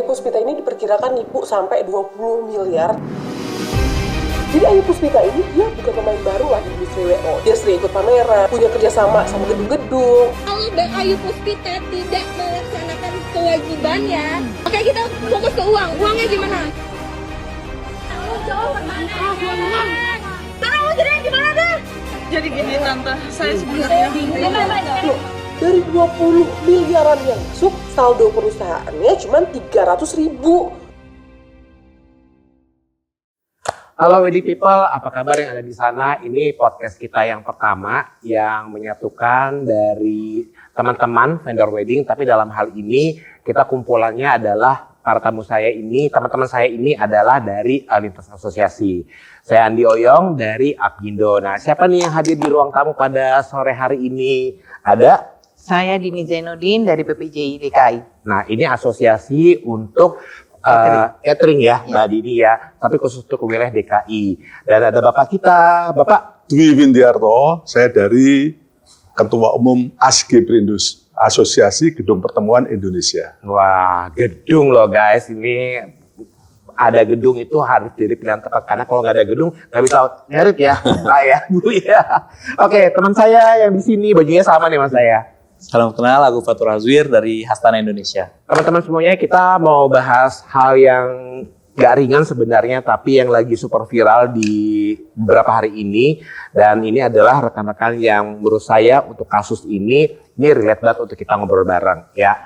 Puspita ini diperkirakan nipu sampai 20 miliar. Jadi Ayu Puspita ini dia bukan pemain baru lah di industri WO. Dia sering ikut pameran, punya kerjasama sama gedung-gedung. Kalau Ayu Puspita tidak melaksanakan kewajibannya, oke kita fokus ke uang. Uangnya gimana? Tanggung jawab pertanyaan. Tanggung jawab gimana deh? Jadi gini tante, saya sebenarnya Loh, dari 20 miliaran yang masuk, saldo perusahaannya cuma 300.000. Halo Wedding People, apa kabar yang ada di sana? Ini podcast kita yang pertama yang menyatukan dari teman-teman vendor wedding, tapi dalam hal ini kita kumpulannya adalah para tamu saya ini, teman-teman saya ini adalah dari lintas asosiasi. Saya Andi Oyong dari Apindo. Nah, siapa nih yang hadir di ruang tamu pada sore hari ini? Ada? Saya Dini Zainuddin dari PPJI DKI. Nah, ini asosiasi untuk catering ya, Mbak Dini ya, tapi khusus untuk wilayah DKI. Dan ada Bapak kita, Bapak Dwi Windiarto, saya dari Ketua Umum ASGI Brindus, Asosiasi Gedung Pertemuan Indonesia. Wah, gedung loh guys, ini ada gedung itu harus jadi pilihan tepat, karena kalau nggak ada gedung nggak bisa merit ya, Pak ya, Bu ya. Oke, teman saya yang di sini bajunya sama nih mas saya. Salam kenal, aku Fatur Azwir dari Hastana Indonesia. Teman-teman semuanya, kita mau bahas hal yang gak ringan sebenarnya, tapi yang lagi super viral di beberapa hari ini. Dan ini adalah rekan-rekan yang menurut saya untuk kasus ini relate banget untuk kita ngobrol bareng ya.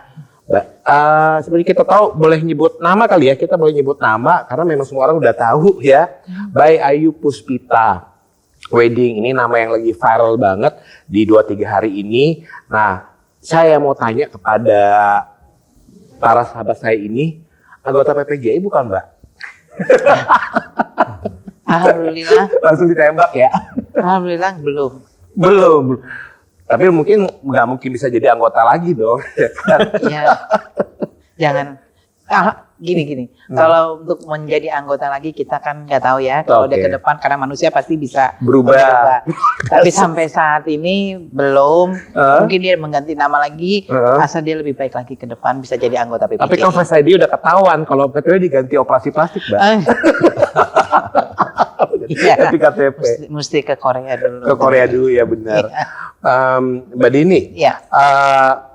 Seperti kita tahu, boleh nyebut nama kali ya, kita boleh nyebut nama karena memang semua orang udah tahu ya. By Ayu Puspita Wedding, ini nama yang lagi viral banget di 2-3 hari ini. Nah, saya mau tanya kepada para sahabat saya ini, anggota PPJI bukan Mbak? Alhamdulillah. Langsung ditembak ya? Alhamdulillah belum. Belum. Tapi mungkin nggak mungkin bisa jadi anggota lagi dong. Ya, jangan. Gini. Kalau untuk menjadi anggota lagi kita kan nggak tahu ya. Kalau dia ke depan, karena manusia pasti bisa berubah. Tapi sampai saat ini belum. Mungkin dia mengganti nama lagi. Asal dia lebih baik lagi ke depan bisa jadi anggota PPJI. Tapi kalau Face ID udah ketahuan kalau KTP diganti operasi plastik, Mbak. Iya. Ganti KTP. Mesti ke Korea dulu. Ke Korea dulu ya benar. Mbak Dini, ya.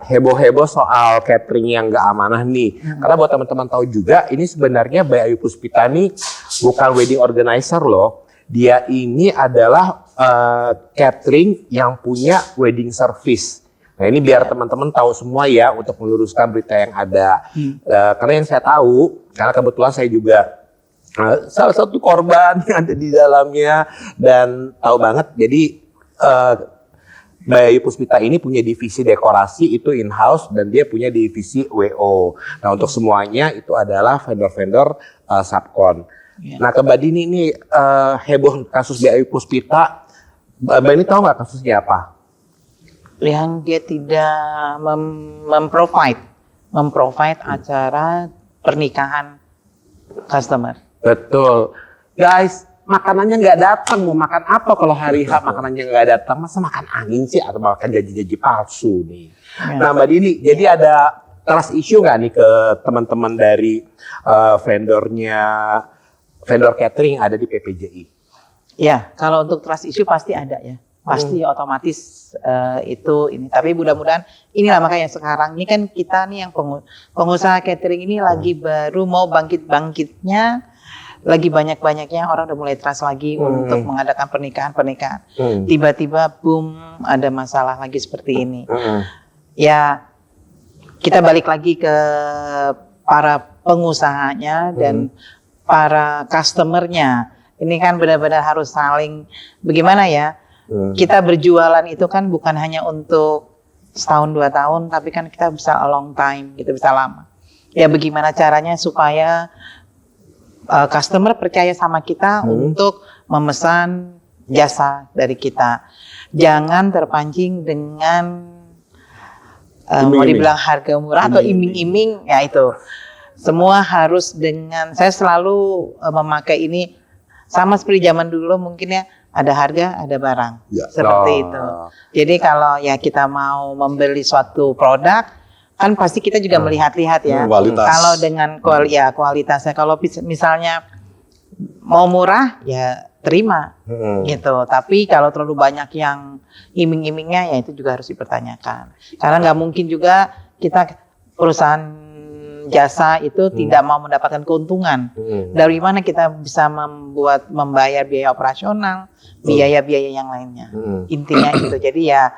Heboh-heboh soal catering yang nggak amanah nih. Karena buat teman-teman tahu juga, ini sebenarnya Mbak Ayu Puspita nih bukan wedding organizer loh. Dia ini adalah catering yang punya wedding service. Nah ini biar teman-teman tahu semua ya untuk meluruskan berita yang ada. Karena yang saya tahu, karena kebetulan saya juga salah satu korban yang ada di dalamnya dan tahu banget. Jadi Mbak Ayu Puspita ini punya divisi dekorasi itu in-house dan dia punya divisi WO. Nah untuk semuanya itu adalah vendor-vendor subkon. Yeah. Nah ke Mbak Dini ini heboh kasus Mbak Ayu Puspita. Mbak ini tahu nggak kasusnya apa? Yang dia tidak memprovide acara pernikahan customer. Betul. Guys, makanannya nggak datang, mau makan apa kalau hari H makanannya nggak datang? Masa makan angin sih atau makan janji-janji palsu nih? Ya. Nah Mbak Dini, jadi ada trust issue nggak nih ke teman-teman dari vendor catering ada di PPJI? Ya, kalau untuk trust issue pasti ada ya, pasti otomatis itu ini. Tapi mudah-mudahan inilah makanya sekarang ini kan kita nih yang pengusaha catering ini lagi baru mau bangkit-bangkitnya. Lagi banyak-banyaknya orang udah mulai trust lagi untuk mengadakan pernikahan. Tiba-tiba boom ada masalah lagi seperti ini. Ya kita balik lagi ke para pengusahanya dan para customernya. Ini kan benar-benar harus saling bagaimana ya. Kita berjualan itu kan bukan hanya untuk setahun 2 tahun, tapi kan kita bisa a long time, kita bisa lama. Ya bagaimana caranya supaya customer percaya sama kita untuk memesan jasa dari kita. Jangan terpancing dengan mau dibilang harga murah atau iming-iming, ya itu. Semua harus dengan, saya selalu memakai ini sama seperti zaman dulu mungkin ya, ada harga, ada barang. Ya. Seperti itu. Jadi kalau ya kita mau membeli suatu produk, kan pasti kita juga melihat-lihat ya. Kualitas. Kalau dengan kualitasnya, kalau misalnya mau murah ya terima gitu. Tapi kalau terlalu banyak yang iming-imingnya ya itu juga harus dipertanyakan. Karena nggak mungkin juga kita perusahaan jasa itu tidak mau mendapatkan keuntungan. Dari mana kita bisa membayar biaya operasional, biaya-biaya yang lainnya. Intinya itu. Jadi ya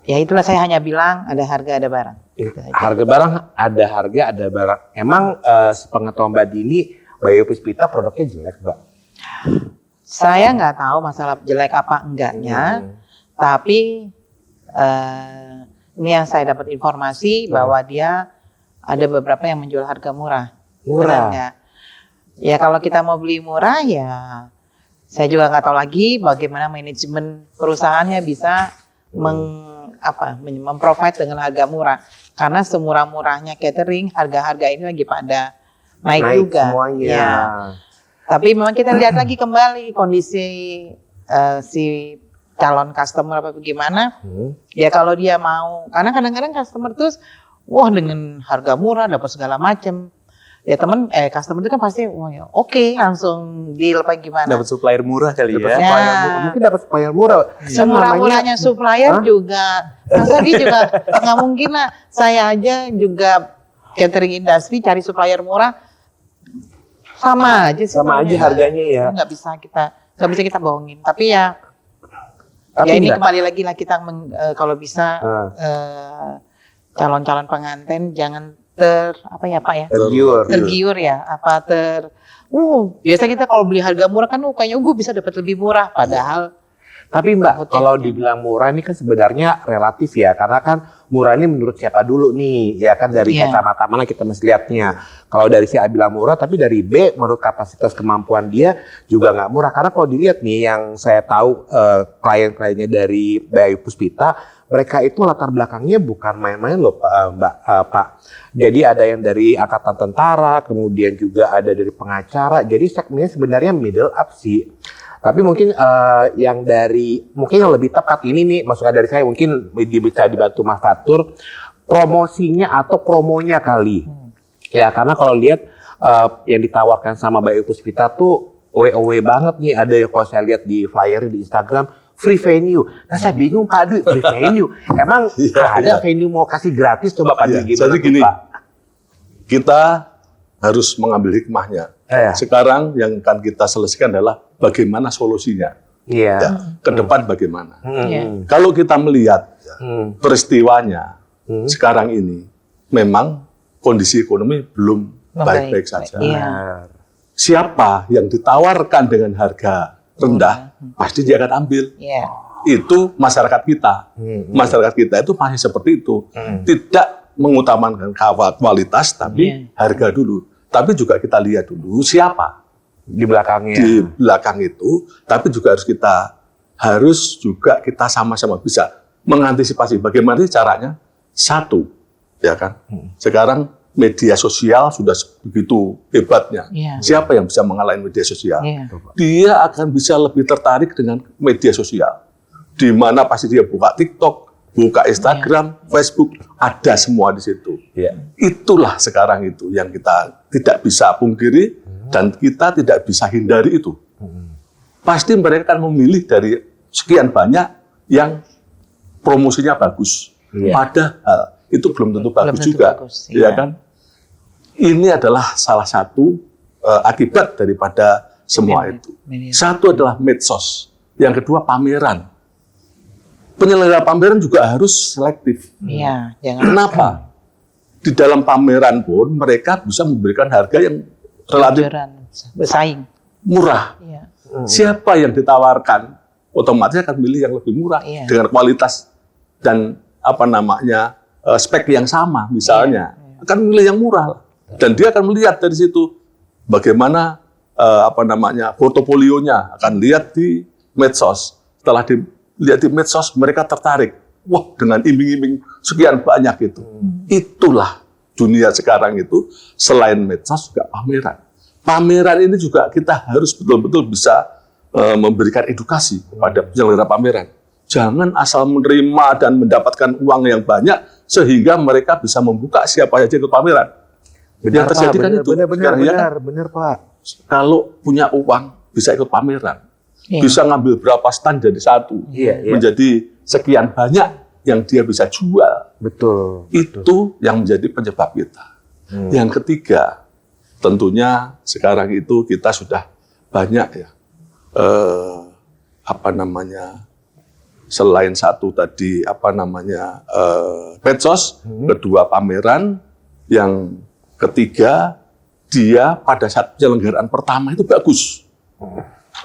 itulah saya hanya bilang ada harga ada barang. Gitu aja. Harga barang ada harga ada barang. Emang sepengetahuan Mbak Dini, Bayu Puspita produknya jelek, Mbak? Saya nggak tahu masalah jelek apa enggaknya, tapi ini yang saya dapat informasi bahwa dia ada beberapa yang menjual harga murah. Benar nggak? Ya kalau kita mau beli murah ya, saya juga nggak tahu lagi bagaimana manajemen perusahaannya bisa memprovide dengan harga murah. Karena semurah-murahnya catering, harga-harga ini lagi pada naik juga. Semuanya. Ya. Tapi memang kita lihat lagi kembali kondisi si calon customer apa bagaimana. Ya kalau dia mau, karena kadang-kadang customer terus, wah dengan harga murah dapat segala macam. Ya customer itu kan pasti, wah ya oke, langsung deal apa gimana. Dapat supplier murah kali ya. Mungkin dapat supplier murah. Semurah-murahnya supplier juga, masa dia juga nggak mungkin lah. Saya aja juga catering industry cari supplier murah sama aja sih. Sama aja harganya ya. Nggak bisa kita bohongin. Tapi ya ini kembali lagi lah kita kalau bisa calon-calon pengantin jangan tergiur ya, biasa kita kalau beli harga murah kan kayaknya gue bisa dapat lebih murah, padahal tapi Mbak, kalau dibilang murah ini kan sebenarnya relatif ya, karena kan murah ini menurut siapa dulu nih, ya kan dari kacamata mana kita mesti lihatnya. Kalau dari si A bilang murah, tapi dari B menurut kapasitas kemampuan dia juga nggak murah. Karena kalau dilihat nih, yang saya tahu klien-kliennya dari Bayu Puspita, mereka itu latar belakangnya bukan main-main loh Pak. Jadi ada yang dari angkatan tentara, kemudian juga ada dari pengacara. Jadi segmennya sebenarnya middle up sih. Tapi mungkin yang lebih tepat ini nih, masukan dari saya mungkin bisa dibantu Mas Fatur, promosinya atau promonya kali. Ya karena kalau lihat yang ditawarkan sama Bayu Puspita tuh OW banget nih. Ada yang kalau saya lihat di flyer di Instagram, free venue. Nah saya bingung Pak Dwi, free venue. Emang ada venue mau kasih gratis coba Pak Dwi gimana? Jadi gini, kita harus mengambil hikmahnya. Sekarang yang akan kita selesaikan adalah bagaimana solusinya. Ke depan bagaimana. Kalau kita melihat peristiwanya sekarang ini, memang kondisi ekonomi belum baik-baik saja. Siapa yang ditawarkan dengan harga rendah, pasti dia akan ambil. Itu masyarakat kita. Masyarakat kita itu masih seperti itu. Tidak mengutamakan kualitas, tapi harga dulu. Tapi juga kita lihat dulu siapa di belakangnya. Di belakang itu, tapi juga harus juga kita sama-sama bisa mengantisipasi bagaimana caranya. Satu, ya kan? Sekarang media sosial sudah begitu hebatnya. Siapa yang bisa mengalahin media sosial? Dia akan bisa lebih tertarik dengan media sosial. Di mana pasti dia buka TikTok, buka Instagram, Facebook, ada semua di situ. Itulah sekarang itu yang kita tidak bisa pungkiri dan kita tidak bisa hindari itu. Pasti mereka akan memilih dari sekian banyak yang promosinya bagus. Padahal itu belum tentu bagus juga. Ya kan? Ini adalah salah satu akibat daripada semua itu. Satu adalah medsos, yang kedua pameran. Penyelenggara pameran juga harus selektif. Kenapa? Di dalam pameran pun mereka bisa memberikan harga yang relatif bersaing, murah. Siapa yang ditawarkan, otomatis akan milih yang lebih murah dengan kualitas dan spek yang sama, misalnya akan milih yang murah. Dan dia akan melihat dari situ bagaimana portofolionya, akan lihat di medsos. Setelah dilihat di medsos, mereka tertarik. Wah, dengan iming-iming sekian banyak itu. Itulah dunia sekarang itu. Selain medsos juga pameran. Pameran ini juga kita harus betul-betul bisa memberikan edukasi kepada penyelenggara pameran. Jangan asal menerima dan mendapatkan uang yang banyak sehingga mereka bisa membuka siapa saja ikut pameran. Yang terjadi kan itu. Sekarang ya kan, benar Pak. kalau punya uang bisa ikut pameran, Iya. bisa ngambil berapa stand jadi satu, Iya. menjadi sekian banyak yang dia bisa jual. Betul. Itu yang menjadi penyebab kita. Yang ketiga, tentunya sekarang itu kita sudah banyak ya, selain satu tadi medsos, kedua pameran, yang ketiga dia pada saat penyelenggaraan pertama itu bagus,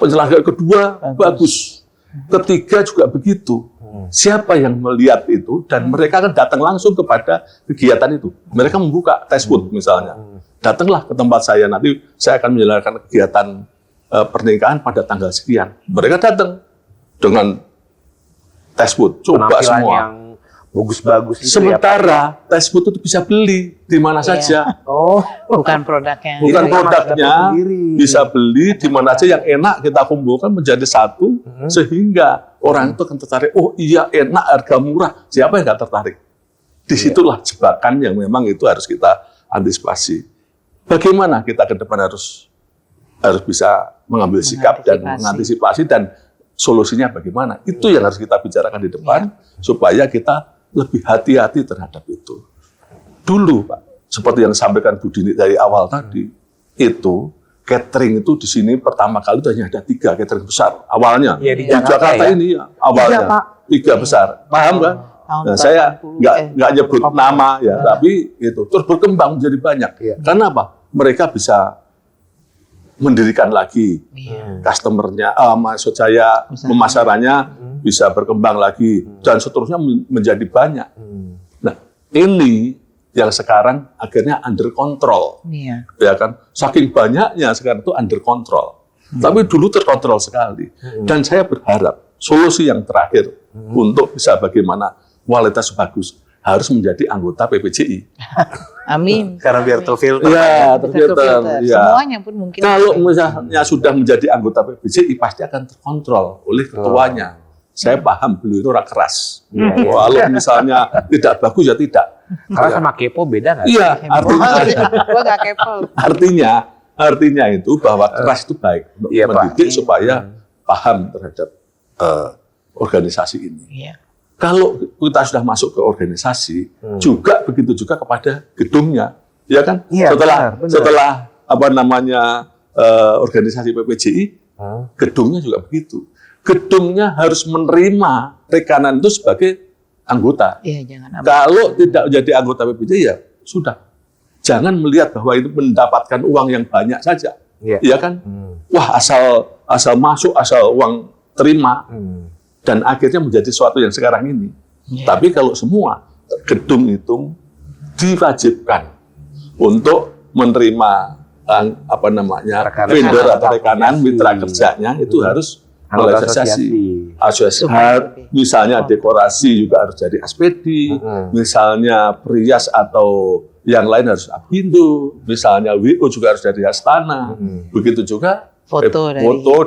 penyelenggaraan kedua bagus, ketiga juga begitu. Siapa yang melihat itu dan mereka kan datang langsung kepada kegiatan itu. Mereka membuka test booth misalnya. Datanglah ke tempat saya, nanti saya akan menyelenggarakan kegiatan pernikahan pada tanggal sekian. Mereka datang dengan test booth, coba Penampilan semua. yang bagus-bagus itu Sementara test booth itu bisa beli di mana saja. Oh, Bukan produknya. Bukan Iya, produknya, sendiri. bisa beli di mana saja yang enak kita kumpulkan menjadi satu, sehingga orang itu akan tertarik. Oh iya, enak, harga murah. Siapa yang nggak tertarik? Disitulah jebakan yang memang itu harus kita antisipasi. Bagaimana kita ke depan harus bisa mengambil sikap dan mengantisipasi dan solusinya bagaimana? Itu yang harus kita bicarakan di depan supaya kita lebih hati-hati terhadap itu. Dulu, Pak, seperti yang disampaikan Bu Dini dari awal tadi, itu catering itu di sini pertama kali hanya ada 3 catering besar awalnya. Iya, di Di Jakarta ya? ini ya, awalnya 3 besar, paham kan? Tahun Nah, saya 80, nggak nyebut nama ya, tapi itu terus berkembang menjadi banyak. Iya. Karena apa? Mereka bisa mendirikan lagi customernya, maksud saya pemasarannya bisa berkembang lagi dan seterusnya menjadi banyak. Nah, ini yang sekarang akhirnya under control, Iya. ya kan? Saking banyaknya sekarang itu under control. Tapi dulu terkontrol sekali. Dan saya berharap solusi yang terakhir untuk bisa bagaimana kualitas bagus harus menjadi anggota PPJI. Amin. Karena biar terfilter. Iya, Bisa terfilter. kefilter. Ya. Semuanya pun mungkin. Kalau misalnya sudah menjadi anggota PPJI pasti akan terkontrol oleh ketuanya. Saya paham beliau itu orang keras. Kalau misalnya tidak bagus ya tidak. Karena sama kepo beda nggak? Iya, Gua gak kepo. artinya itu bahwa keras itu baik untuk Iya, Pak. mendidik supaya paham terhadap organisasi ini. Iya. Kalau kita sudah masuk ke organisasi, juga begitu juga kepada gedungnya, ya kan? Iya, benar. Setelah organisasi PPJI, gedungnya juga begitu. Gedungnya harus menerima rekanan itu sebagai anggota. Iya, jangan apa. Kalau tidak menjadi anggota PPJI ya sudah. Jangan melihat bahwa itu mendapatkan uang yang banyak saja, Iya. ya kan? Wah, asal masuk, asal uang terima. Dan akhirnya menjadi sesuatu yang sekarang ini. Tapi kalau semua gedung itu diwajibkan untuk menerima vendor atau rekanan mitra kerjanya itu harus Anggota asosiasi. Misalnya dekorasi juga harus jadi aspedi, misalnya perias atau yang lain harus apindo, misalnya WO juga harus dari Astana. Begitu juga Foto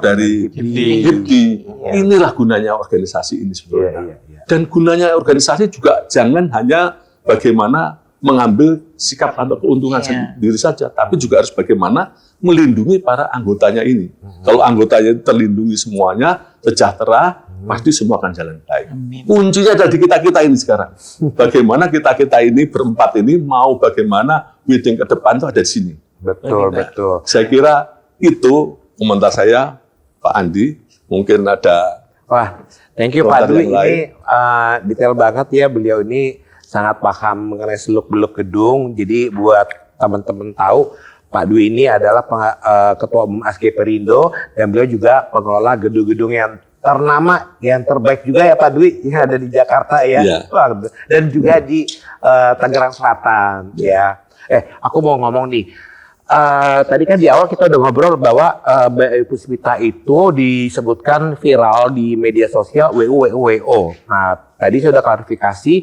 dari HIPDI. Inilah gunanya organisasi ini sebenarnya. Dan gunanya organisasi juga jangan hanya bagaimana mengambil sikap atau keuntungan sendiri saja, tapi juga harus bagaimana melindungi para anggotanya ini. Kalau anggotanya terlindungi semuanya, sejahtera, pasti semua akan jalan baik. Kuncinya ada di kita-kita ini sekarang. Bagaimana kita-kita ini berempat ini mau bagaimana wedding ke depan itu ada di sini. Betul, betul. Saya kira itu komentar saya, Pak Andi. Mungkin ada. Wah, thank you Pak Dwi. Ini detail banget ya, beliau ini sangat paham mengenai seluk-beluk gedung. Jadi buat teman-teman tahu, Pak Dwi ini adalah Ketua Umum ASG Perindo dan beliau juga pengelola gedung-gedung yang ternama, yang terbaik juga ya Pak Dwi, yang ada di Jakarta ya. Wah, dan juga di Tangerang Selatan ya. Aku mau ngomong nih. Tadi kan di awal kita udah ngobrol bahwa Mbak Ayu Puspita itu disebutkan viral di media sosial WO. Nah, tadi saya udah klarifikasi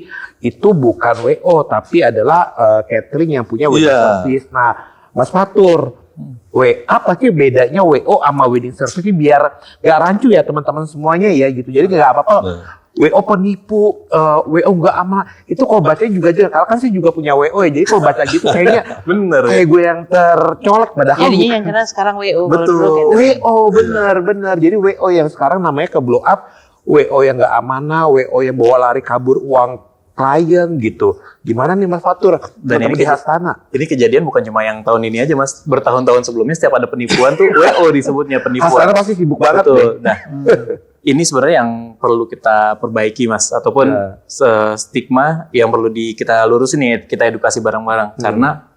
itu bukan WO tapi adalah catering yang punya wedding service. Nah, Mas Fatur, apa sih bedanya WO sama wedding service ini biar gak rancu ya teman-teman semuanya ya gitu. Jadi gak apa-apa WO penipu, WO nggak aman. Itu kalau bacanya juga jelas. Karena kan saya juga punya WO ya. Jadi kalau baca gitu kayaknya Bener. kayak gue yang tercolek. Padahal Jadinya bukan. yang kena sekarang WO. kalau Betul. dulu catering. WO bener. Jadi WO yang sekarang namanya ke blow up, WO yang nggak amanah, WO yang bawa lari kabur uang klien gitu. Gimana nih Mas Fatur? Dan Ketemu ini di Hastana. Ini kejadian bukan cuma yang tahun ini aja Mas, bertahun-tahun sebelumnya setiap ada penipuan tuh WO disebutnya penipuan. Hastana pasti sibuk banget deh. Betul. Nah, ini sebenarnya yang perlu kita perbaiki Mas, ataupun stigma yang perlu kita lurusin nih, kita edukasi bareng-bareng. Karena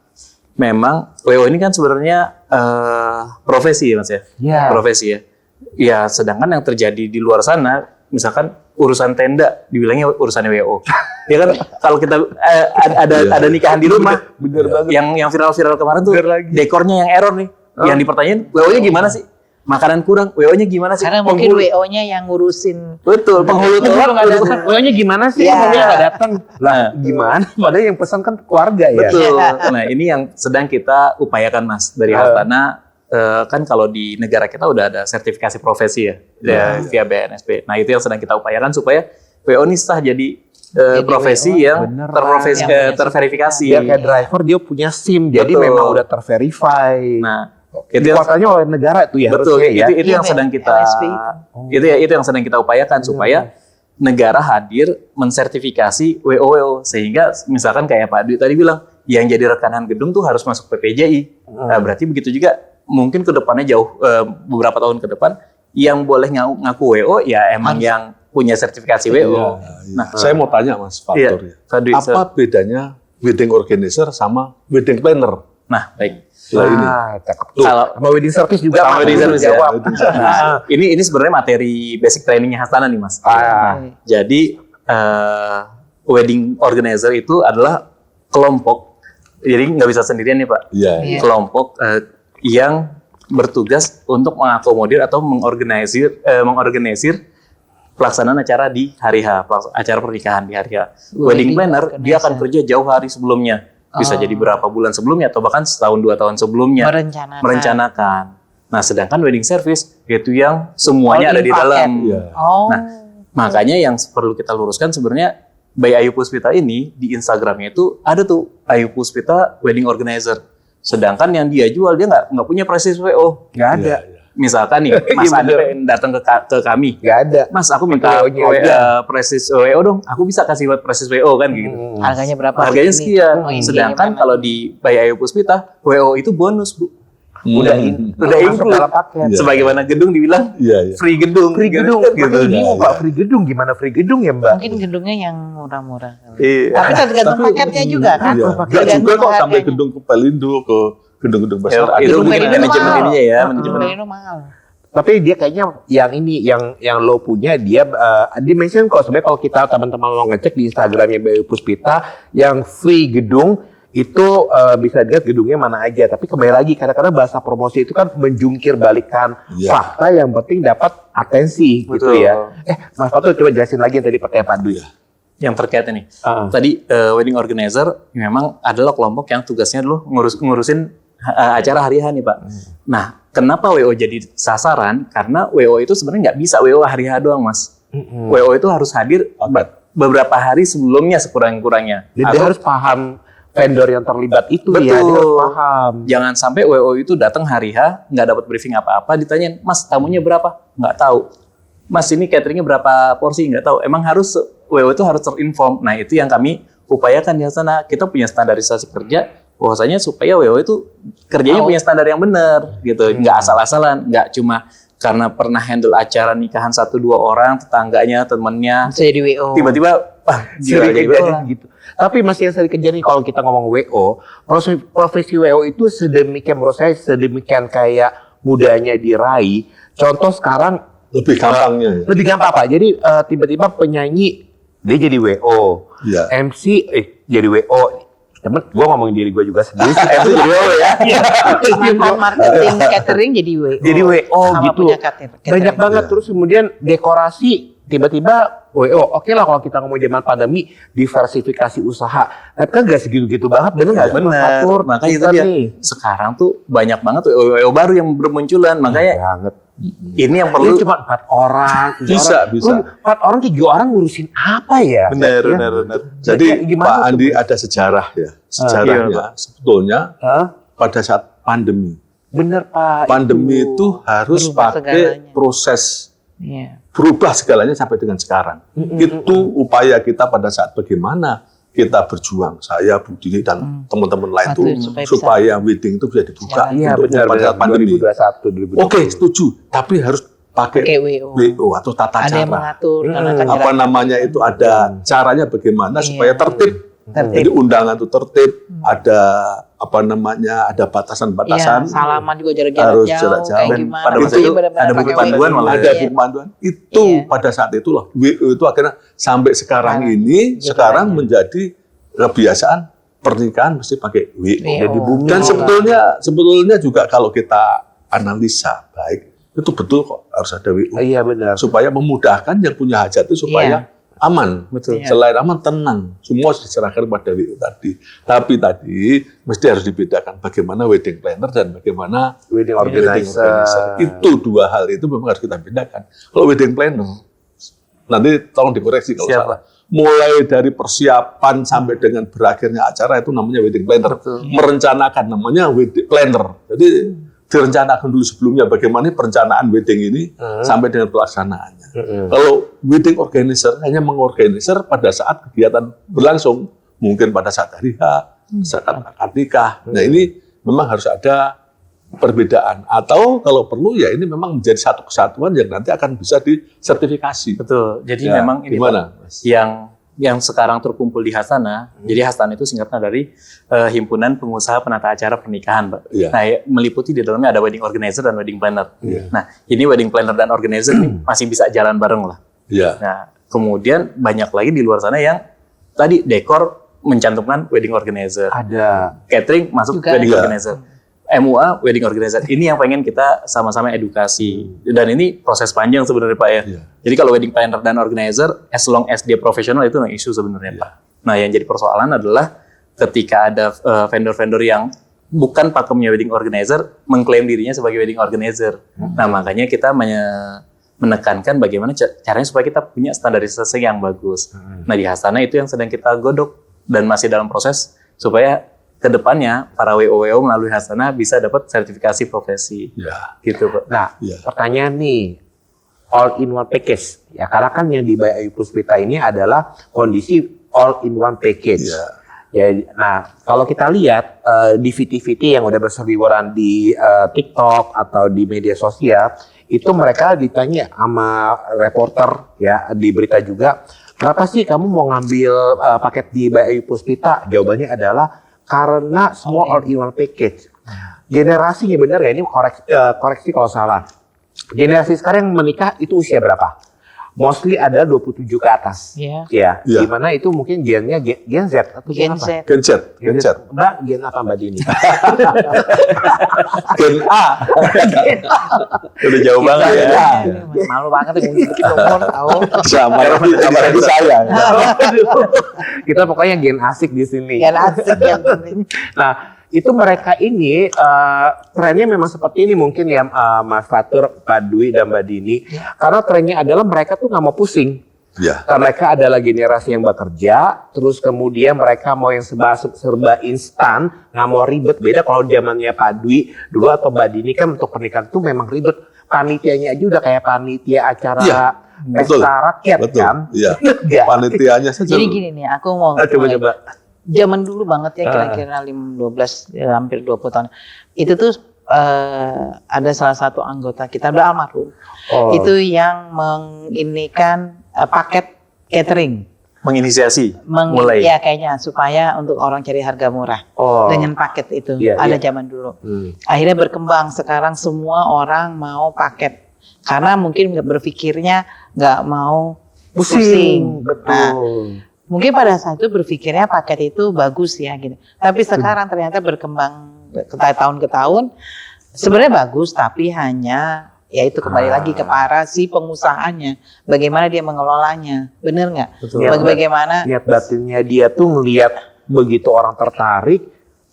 memang WO ini kan sebenarnya profesi ya Mas ya, Iya. profesi ya. Ya sedangkan yang terjadi di luar sana, misalkan urusan tenda, dibilangnya urusannya WO. Ya kan kalau kita ada nikahan di rumah, Bener banget. yang viral-viral kemarin tuh dekornya yang error nih, yang dipertanyain WO-nya gimana sih? Makanan kurang, WO-nya gimana sih? Karena mungkin WO-nya yang ngurusin. Betul, penghulu tuh nggak datang. WO-nya gimana sih? Ya. WO-nya nggak datang. Lah, gimana? Padahal yang pesan kan keluarga ya. Betul. Nah, ini yang sedang kita upayakan Mas dari Hastana. Kan kalau di negara kita udah ada sertifikasi profesi ya, via BNSP. Nah, itu yang sedang kita upayakan supaya WO ini sah jadi profesi WO. yang terverifikasi. Dia kayak driver, dia punya SIM, jadi Betul. memang udah terverify. Nah, itu yang Dikuasanya oleh negara itu ya. betul. harusnya ya. Itu yang Iya, sedang kita LSP itu yang sedang kita upayakan supaya negara hadir mensertifikasi WO sehingga misalkan kayak Pak Dwi tadi bilang yang jadi rekanan gedung tuh harus masuk PPJI. Nah, berarti begitu juga mungkin ke depannya jauh beberapa tahun ke depan yang boleh ngaku WO ya emang yang punya sertifikasi WO. Nah, saya mau tanya Mas Fatur ya. Fadwi, Apa bedanya wedding organizer sama wedding planner? Nah, baik. Nah, ini. Cakep tuh. Kalau- Sama wedding service juga. Sama Mas. wedding service ya. Jawab. Nah, ini sebenarnya materi basic trainingnya Hastana nih Mas. Jadi wedding organizer itu adalah kelompok. Jadi nggak bisa sendirian nih Pak. Iya. Iya. Kelompok yang bertugas untuk mengakomodir atau mengorganisir pelaksanaan acara di hari H, acara pernikahan di hari H. Wedding planner dia akan kerja jauh hari sebelumnya, bisa jadi berapa bulan sebelumnya atau bahkan setahun 2 tahun sebelumnya merencanakan. Nah, sedangkan wedding service itu yang semuanya ada di dalam. Iya. Oh. Nah, makanya yang perlu kita luruskan sebenarnya By Ayu Puspita ini di Instagramnya itu ada tuh Ayu Puspita Wedding Organizer. Sedangkan yang dia jual dia nggak punya prestis WO. Nggak ada. Misalkan nih Mas Iya, Andi bener. pengen datang ke kami. Nggak ada. Mas aku minta WO-nya aja. prestis WO dong. Aku bisa kasih buat prestis WO kan gitu. Harganya berapa? Harganya Ini. sekian. Oh, ini Sedangkan gimana? kalau di By Ayu Puspita WO itu bonus Bu. Udah Udah masuk include. dalam paket. Iya. Sebagaimana gedung dibilang Iya, iya. free gedung. Free gedung. Gitu. Makanya bingung Pak, free gedung gimana free gedung ya Mbak? Mungkin gedungnya yang murah-murah. Iya. Tapi tergantung paketnya juga kan. Iya. Nggak juga Tergantung kok sampai harganya. gedung ke Pelindo, ke gedung-gedung Ya, besar. itu Gedung mungkin Pelindo manajemen mahal. ininya ya, Gedung manajemen. Pelindo mahal. Tapi dia kayaknya yang ini yang lo punya dia mention kok sebenarnya kalau kita teman-teman mau ngecek di Instagramnya Bayu Puspita yang free gedung itu bisa lihat gedungnya mana aja. Tapi kembali lagi kadang-kadang bahasa promosi itu kan menjungkir balikan Iya. fakta yang penting dapat atensi gitu Betul. ya. Mas Fatul coba jelasin lagi yang tadi pertanyaan Pak Dwi. Yang terkait ini. Ah. Tadi wedding organizer memang adalah kelompok yang tugasnya dulu ngurusin acara hari H nih Pak. Nah, kenapa WO jadi sasaran? Karena WO itu sebenarnya nggak bisa WO hari H doang Mas. WO itu harus hadir beberapa hari sebelumnya sekurang-kurangnya. Dia Atau harus paham vendor yang terlibat itu Betul. ya, dia harus paham. jangan sampai WO itu datang hari H nggak dapat briefing apa-apa, ditanyain Mas tamunya berapa? Nggak tahu. Mas ini cateringnya berapa porsi? Nggak tahu. Emang harus WO itu harus terinform. Nah itu yang kami upayakan di sana. Kita punya standarisasi kerja, bahwasanya supaya WO itu kerjanya punya standar yang benar, gitu. Nggak asal-asalan, nggak cuma karena pernah handle acara nikahan 1-2 orang, tetangganya, temennya, Bisa jadi WO. tiba-tiba gila, Sering jadi kejadian WO. gitu. Tapi masih yang sering kejadian kalau kita ngomong WO, profesi WO itu sedemikian menurut saya sedemikian kayak mudahnya diraih. Contoh sekarang Lebih gampangnya ya. lebih gampang Pak. Jadi tiba-tiba penyanyi dia jadi WO, Iya. MC jadi WO. Temen, gue ngomongin diri gue juga sendiri. MC jadi WO ya. Mantan marketing catering jadi WO. Jadi WO Sama gitu. punya catering. Banyak banget terus kemudian dekorasi tiba-tiba WO. Oke lah kalau kita ngomong zaman pandemi diversifikasi usaha. Tapi kan gak segitu-gitu banget, bener nggak? sih, Mas Benar, Fatur? makanya itu Kita dia. nih. Sekarang tuh banyak banget WO baru yang bermunculan, makanya Banget. Ini yang Perlu perlu cuma 4 orang. 3 Bisa, orang. bisa. 4 orang 3 orang ngurusin apa ya? Benar. Jadi Jadi gimana Pak tuh, Andi Bro? ada sejarah ya. Sejarahnya sebetulnya Hah? pada saat pandemi. Bener Pak. Pandemi itu harus Berubah pakai segalanya. proses Iya. berubah segalanya sampai dengan sekarang. Itu upaya kita pada saat bagaimana kita berjuang, saya, Bu Dini, dan teman-teman lain Betul, itu supaya supaya wedding itu bisa dibuka Iya untuk benar pada saat pandemi. 2021, 2020. Oke, setuju. Tapi harus pakai Pakai WO. WO atau tata Ada yang cara. mengatur tata Apa cara. namanya itu ada caranya bagaimana Iya. supaya tertib. Tertib. Jadi undangan itu tertib, ada apa namanya, ada batasan-batasan. Iya, salaman juga jarak-jarak Harus jauh, jarak jauh. kayak Dan gimana. pada masa Jadi itu benar-benar ada buku pakai panduan WO. malah. Ada Iya. buku panduan. Itu Iya. pada saat itu loh, WO itu akhirnya sampai sekarang ini, Jadi sekarang banyak. menjadi kebiasaan pernikahan mesti pakai WO. WO. Jadi bumi. Dan sebetulnya juga kalau kita analisa baik, itu betul kok harus ada WO. Iya benar. Supaya memudahkan yang punya hajat itu supaya aman. Betul. Iya. Selain aman, tenang. Semua harus diserahkan pada WO tadi. Tapi tadi mesti harus dibedakan bagaimana wedding planner dan bagaimana Wedding wedding organizer. organizer. Itu 2 hal itu memang harus kita bedakan. Kalau wedding planner, nanti tolong dikoreksi kalau Siapa? salah. Mulai dari persiapan sampai dengan berakhirnya acara itu namanya wedding planner. Merencanakan namanya wedding planner. Jadi direncanakan dulu sebelumnya bagaimana perencanaan wedding ini sampai dengan pelaksanaannya. Kalau wedding organizer hanya mengorganisir pada saat kegiatan berlangsung, mungkin pada saat hari H, saat akad nikah. Nah ini memang harus ada perbedaan. Atau kalau perlu ya ini memang menjadi satu kesatuan yang nanti akan bisa disertifikasi. Betul. Jadi Ya, memang ini gimana, Pak, Mas? yang sekarang terkumpul di Hasana. Jadi Hasana itu singkatan dari Himpunan Pengusaha Penata Acara Pernikahan, Pak. Iya. Nah, meliputi di dalamnya ada wedding organizer dan wedding planner. Iya. Nah, ini wedding planner dan organizer ini masih bisa jalan bareng lah. Ya, Nah, kemudian banyak lagi di luar sana yang tadi dekor mencantumkan wedding organizer, Ada. catering masuk Juga wedding ada. organizer. MUA wedding organizer. Ini yang pengen kita sama-sama edukasi. Dan ini proses panjang sebenarnya Pak ya. Iya. Jadi kalau wedding planner dan organizer, as long as dia profesional itu no issue sebenarnya Pak. Nah yang jadi persoalan adalah ketika ada vendor-vendor yang bukan pakemnya wedding organizer, mengklaim dirinya sebagai wedding organizer. Nah makanya kita menekankan bagaimana caranya supaya kita punya standarisasi yang bagus. Nah di Hasana itu yang sedang kita godok dan masih dalam proses supaya kedepannya para WO melalui Hasana bisa dapat sertifikasi profesi, ya, gitu Pak. Nah, Iya. pertanyaan nih, all in one package. Ya, karena kan yang di Bayu Puspita ini adalah kondisi all in one package. Iya. Ya, nah, kalau kita lihat di VT-VT yang udah berseliweran di TikTok atau di media sosial, itu mereka ditanya sama reporter ya di berita juga, kenapa sih kamu mau ngambil paket di Bayu Puspita? Jawabannya adalah karena semua all in one package. Generasinya benar ya, ini koreksi kalau salah. Generasi sekarang yang menikah itu usia berapa? Mostly ada 27 ke atas. Iya. Ya, Iya. dimana itu mungkin gennya Gen Z atau Gen apa? Z. Gen Z, Gen Z. Mbak, gen apa Mbak Dini? Gen A. Udah jauh banget ya. Iya, malu banget ya ngomong umur tahu. Sama lagi saya. Kita pokoknya gen asik di sini. Gen asik yang penting. Nah, itu mereka ini trennya memang seperti ini mungkin ya Mas Fatur, Pak Dwi dan Mbak Dini. Karena trennya adalah mereka tuh nggak mau pusing. Ya, Karena mereka adalah generasi yang bekerja, terus kemudian mereka mau yang serba instan, nggak mau ribet. Beda kalau zamannya Pak Dwi dulu atau Mbak Dini kan untuk pernikahan itu memang ribet. Panitianya aja udah kayak panitia acara Iya, betul. pesta rakyat betul. kan. Iya. Enggak. Panitianya saja. Jadi gini nih, aku mau Coba-coba. zaman dulu banget ya kira-kira 12 ya, hampir 20 tahun. Itu tuh ada salah satu anggota kita udah almarhum. Oh. Itu yang menginikan paket catering. Menginisiasi, mulai. Ya kayaknya supaya untuk orang cari harga murah. Oh. Dengan paket itu Iya, ada iya. zaman dulu. Hmm. Akhirnya berkembang sekarang semua orang mau paket karena mungkin berpikirnya nggak mau pusing. Betul. Nah, mungkin pada saat itu berpikirnya paket itu bagus ya gitu. Tapi sekarang ternyata berkembang tahun ke tahun. Sebenarnya bagus tapi hanya ya itu kembali lagi ke para si pengusahanya. Bagaimana dia mengelolanya. Bener nggak? Betul. Bagaimana Niat batinnya dia tuh ngelihat begitu orang tertarik,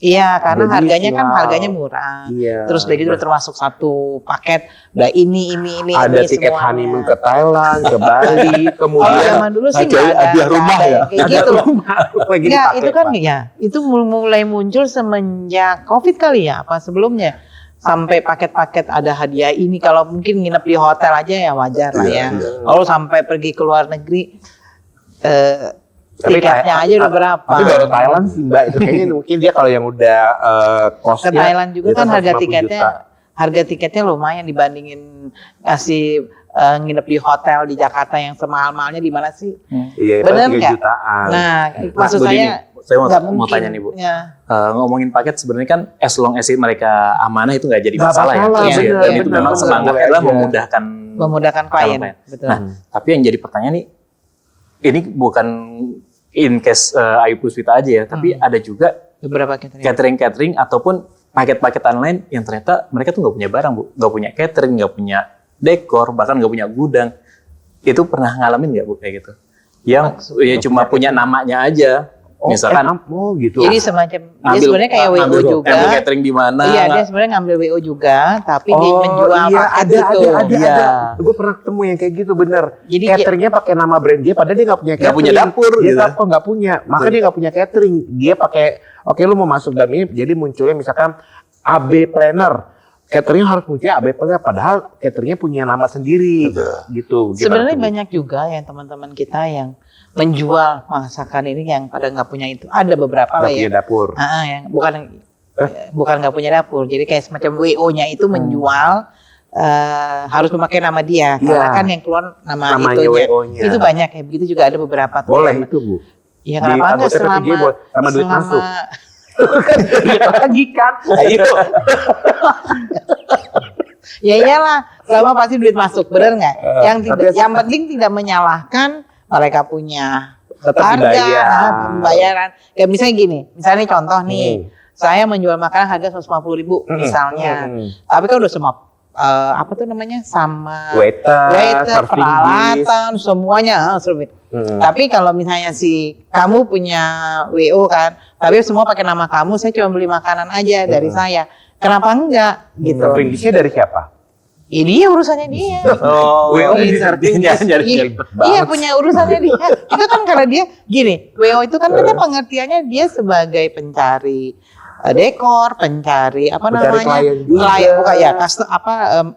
Iya, karena Jadi harganya kan wow. harganya murah. Iya. Terus udah gitu udah termasuk satu paket. Udah ini Ada ini tiket semuanya. honeymoon ke Thailand, ke Bali, Kalau kemudian zaman dulu sih ada nggak ada. hadiah rumah nggak ada ya? Kayak ada gitu. rumah lagi Enggak, dipakai, itu kan Pak. ya, itu mulai muncul semenjak COVID kali ya, apa sebelumnya. Sampai paket-paket ada hadiah ini, kalau mungkin nginep di hotel aja ya wajar lah ya. Kalau sampai pergi ke luar negeri, Tapi tiketnya aja udah berapa. Tapi baru Thailand sih Mbak, itu kayaknya mungkin dia kalau yang udah Ke kosnya Thailand juga di atas kan harga 150 tiketnya, juta. harga tiketnya lumayan dibandingin ngasih nginep di hotel di Jakarta yang semahal-mahalnya di mana sih? Iya, Bener 3 nggak? jutaan. Nah, maksud Bu Dini, saya nggak mau mungkin. tanya nih Bu. Ya. Ngomongin paket sebenarnya kan as long as mereka amanah itu nggak jadi Nggak masalah ya. masalah, Iya, bener, dan itu bener, memang bener. semangatnya Boleh adalah aja. memudahkan Klien, klien. betul. Nah, tapi yang jadi pertanyaan nih, ini bukan in case Ayu Puspita aja ya, tapi ada juga Beberapa catering. catering ataupun paket-paketan lain yang ternyata mereka tuh nggak punya barang Bu, nggak punya catering, nggak punya dekor, bahkan nggak punya gudang. Itu pernah ngalamin nggak Bu kayak gitu? Yang ya cuma punya namanya aja, misalkan gitu. Jadi semacam dia sebenarnya kayak WO ngambil juga. catering di mana? Iya, dia sebenarnya ngambil WO juga, tapi dia menjual iya, paket ada, itu. Iya. Gue pernah ketemu yang kayak gitu, bener. Jadi cateringnya pakai nama brand dia, padahal dia nggak punya catering. Nggak punya dapur, Dia gitu. dapur nggak punya, maka dia nggak punya catering. Dia pakai, oke lu mau masuk dalam ini, jadi munculnya misalkan AB Planner. Catering harus punya AB Planner, padahal cateringnya punya nama sendiri, gitu. Gimana Sebenarnya tuh? banyak juga yang teman-teman kita yang menjual masakan ini yang pada nggak punya itu. Ada beberapa Nggak lah ya. punya dapur. Yang bukan nggak punya dapur. Jadi kayak semacam WO-nya itu menjual harus memakai nama dia. Karena Iya. kan yang keluar nama Namanya itunya. WO-nya. Itu banyak ya. Begitu juga ada beberapa tuh. Boleh itu Bu. Ya Di kenapa enggak anggota PPJ boleh, sama duit masuk. Lihat lagi kan. Ayo. Ya iyalah, selama pasti duit masuk, bener nggak? Yang penting tidak menyalahkan mereka punya Tetap harga, dibayar. pembayaran. Kayak misalnya gini, misalnya contoh nih, saya menjual makanan harga 150.000 misalnya, tapi kan udah semua apa tuh namanya sama Waiter, serving peralatan, semuanya servis. Tapi kalau misalnya kamu punya WO kan, tapi semua pakai nama kamu, saya cuma beli makanan aja dari saya. Kenapa enggak gitu? Serving dish-nya dari siapa? Ini urusannya dia. Oh, WO iya. di serving dish. Iya punya urusannya dia. Itu kan karena dia gini, WO itu kan dia pengertiannya dia sebagai pencari dekor, pencari apa Pencari namanya? klien juga. Bukan ya,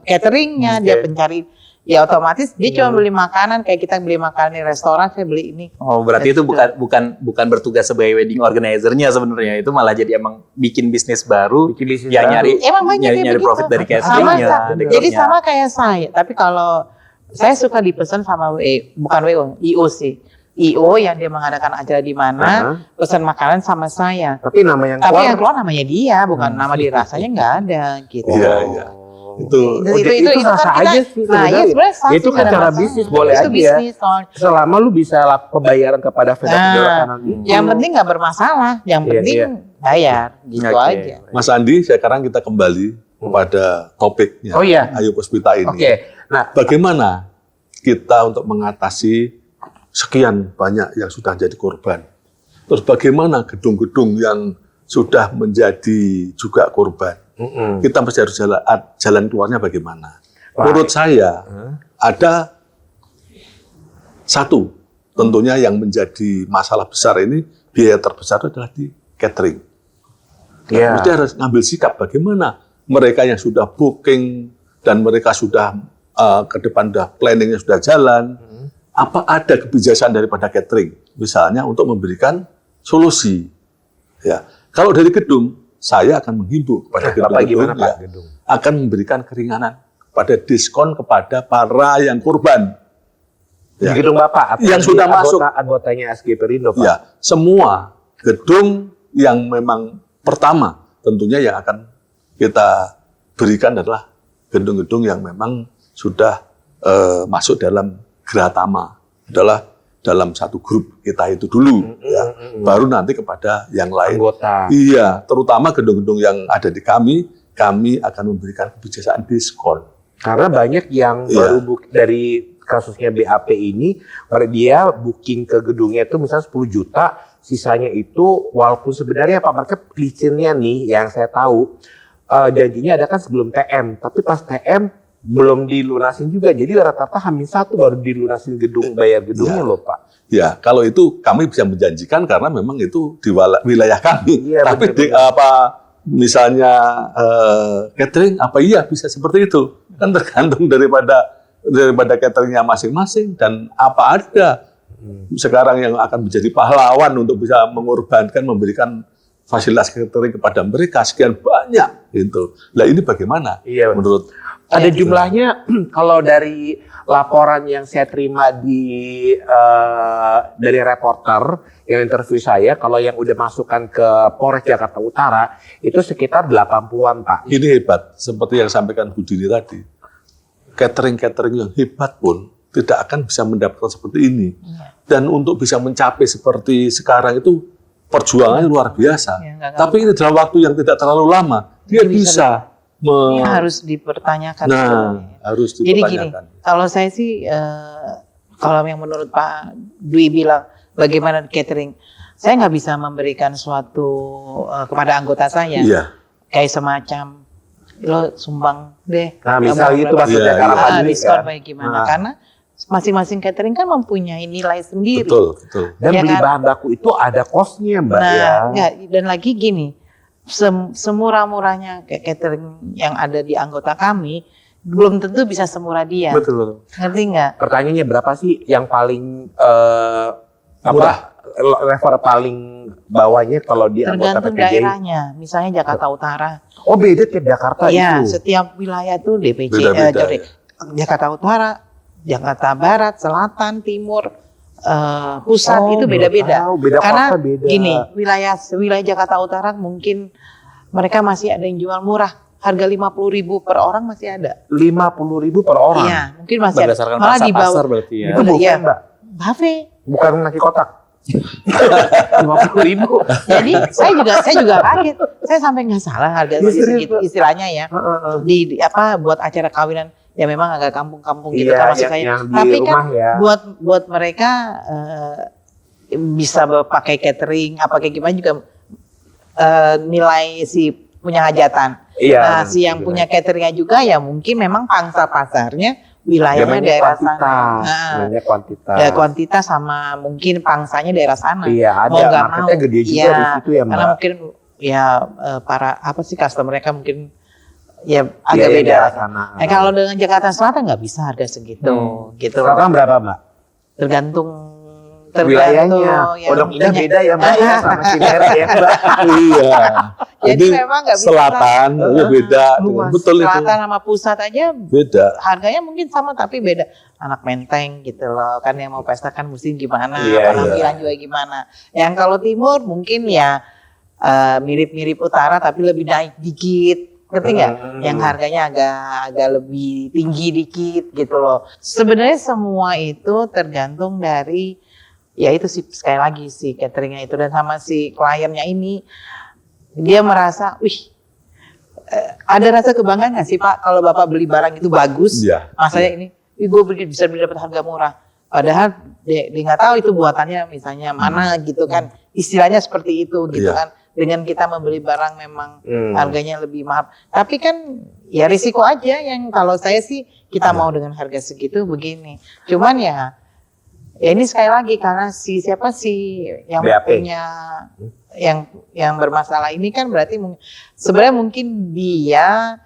cateringnya dia pencari. Ya otomatis dia cuma beli makanan kayak kita beli makanan di restoran, saya beli ini. Oh, berarti itu Gitu. bukan bertugas sebagai wedding organizer-nya sebenarnya. Itu malah jadi emang bikin bisnis baru. Bikin bisnis Ya baru. nyari Emang banyak nyari, yang nyari begitu. profit dari Sama, cateringnya. jadi dekornya. sama kayak saya. Tapi kalau saya suka dipesan sama bukan WO, IO sih. IO yang dia mengadakan acara di mana, pesan makanan sama saya. Tapi nama yang Tapi keluar. yang keluar namanya dia, bukan nama dirasanya nggak ada gitu. Iya, iya. Itu Itu sah-sah kan kita, aja sih nah sebenarnya. iya sebenarnya sah Itu sih, kan nggak ada cara masalah. bisnis, boleh Itu aja. bisnis, soalnya. Selama lu bisa pembayaran kepada vendor-vendor Nah, makanan itu. yang penting nggak bermasalah, yang Iya, penting iya. bayar, gitu Oke. aja. Mas Andi, sekarang kita kembali kepada topiknya. Oh iya. Ayu Puspita ini. Oke. Nah, Bagaimana kita untuk mengatasi sekian banyak yang sudah jadi korban? Terus bagaimana gedung-gedung yang sudah menjadi juga korban? Kita mesti harus jalan keluarnya bagaimana? Menurut saya ada satu tentunya yang menjadi masalah besar ini, biaya terbesar itu adalah di catering. Iya. Mesti harus ngambil sikap bagaimana mereka yang sudah booking dan mereka sudah ke depan sudah planningnya sudah jalan. Apa ada kebijakan daripada catering, misalnya untuk memberikan solusi. Ya, kalau dari gedung, saya akan menghimbau kepada Bapak gedung-gedung gimana Pak ya, gedung? akan memberikan keringanan kepada diskon kepada para yang korban. Di Ya. gedung Bapak atau Yang di sudah masuk. anggotanya SG Perindo Pak? Ya, semua gedung yang memang pertama tentunya yang akan kita berikan adalah gedung-gedung yang memang sudah masuk dalam Geratama, adalah dalam satu grup kita itu dulu, ya. Baru nanti kepada yang lain. Anggota. Iya, terutama gedung-gedung yang ada di kami akan memberikan kebijakan diskon. Karena banyak yang Iya. baru dari kasusnya BAP ini, dia booking ke gedungnya itu misalnya 10 juta, sisanya itu walaupun sebenarnya Pak Market pelicirnya nih yang saya tahu janjinya ada kan sebelum TM, tapi pas TM belum dilunasin juga. Jadi rata-rata H-1 baru dilunasin bayar gedungnya loh Pak. Ya, kalau itu kami bisa menjanjikan karena memang itu di wilayah kami. Iya, Tapi misalnya catering apa iya bisa seperti itu? Kan tergantung daripada cateringnya masing-masing dan apa ada sekarang yang akan menjadi pahlawan untuk bisa mengorbankan memberikan fasilitas catering kepada mereka sekian banyak gitu. Nah ini bagaimana? Iya, menurut ada jumlahnya kalau dari laporan yang saya terima dari reporter yang interview saya, kalau yang udah masukkan ke Polres Jakarta Utara itu sekitar 80-an Pak. Ini hebat, seperti yang sampaikan Bu Dini tadi. Catering yang hebat pun tidak akan bisa mendapatkan seperti ini. Dan untuk bisa mencapai seperti sekarang itu perjuangannya luar biasa. Tapi ini dalam waktu yang tidak terlalu lama, dia bisa. Ini harus dipertanyakan. Harus dipertanyakan. Jadi gini, kalau saya sih, kalau yang menurut Pak Dwi bilang, bagaimana catering, saya nggak bisa memberikan suatu kepada anggota saya, kayak semacam lo sumbang deh. Nah, misalnya itu maksudnya diskon kayak gimana? Karena masing-masing catering kan mempunyai nilai sendiri. Betul. Dan beli bahan baku itu ada cost-nya Mbak Dan lagi gini. Semurah-murahnya kayak catering yang ada di anggota kami belum tentu bisa semurah dia. Betul. Ngerti nggak? Pertanyaannya berapa sih yang paling level paling bawahnya kalau di anggota tergantung PPJ? daerahnya. Misalnya Jakarta Utara. Oh beda tiap Jakarta Ya, itu. setiap wilayah tuh DPJ. Jakarta Utara, Jakarta Barat, Selatan, Timur, pusat itu beda-beda. Karena kota beda. gini, wilayah Jakarta Utara mungkin mereka masih ada yang jual murah, harga 50.000 per orang masih ada. 50.000 per orang. Iya, mungkin masih ada. Berdasarkan Malah di bawah. pasar berarti ya. Itu bukan Mbak. Buffet. Bukan nasi kotak. 50.000. Jadi saya juga kaget. Saya sampai nggak salah harga segitu istilahnya ya. Di buat acara kawinan ya memang agak kampung-kampung gitu kan maksud saya. Tapi kan buat mereka bisa pakai catering apa kayak gimana juga nilai si punya hajatan. Nah, si yang punya cateringnya juga ya mungkin memang pangsa pasarnya wilayahnya daerah sana. Namanya kuantitas. Ya kuantitas sama mungkin pangsanya daerah sana. Iya, ada marketnya gede juga di situ ya, Mbak. Karena mungkin ya para customer mereka mungkin ya agak beda. Kalau dengan Jakarta Selatan nggak bisa harga segitu, gitu. Selatan berapa, Mbak? Tergantung wilayahnya. Pondok Indah beda ya Mbak ya sama Cinere ya Mbak. Iya. Jadi memang nggak bisa. Selatan beda. Betul itu. Selatan sama pusat aja beda. Harganya mungkin sama tapi beda. Anak Menteng gitu loh. Kan yang mau pesta kan mesti gimana, penampilan juga gimana. Yang kalau timur mungkin ya mirip-mirip utara tapi lebih naik dikit. Ngerti nggak? Yang harganya agak lebih tinggi dikit gitu loh. Sebenarnya semua itu tergantung dari ya itu sih sekali lagi si cateringnya itu dan sama si kliennya ini dia merasa, ada rasa kebanggaan nggak sih Pak kalau Bapak beli barang itu bagus, masanya ini, gue bisa beli dapat harga murah. Padahal dia nggak tahu itu buatannya misalnya mana gitu kan, istilahnya seperti itu gitu kan. Dengan kita membeli barang memang harganya lebih mahal. Tapi kan ya risiko aja yang kalau saya sih kita mau dengan harga segitu begini. Cuman ya ini sekali lagi karena siapa sih yang BAP. punya yang bermasalah ini kan berarti sebenarnya mungkin dia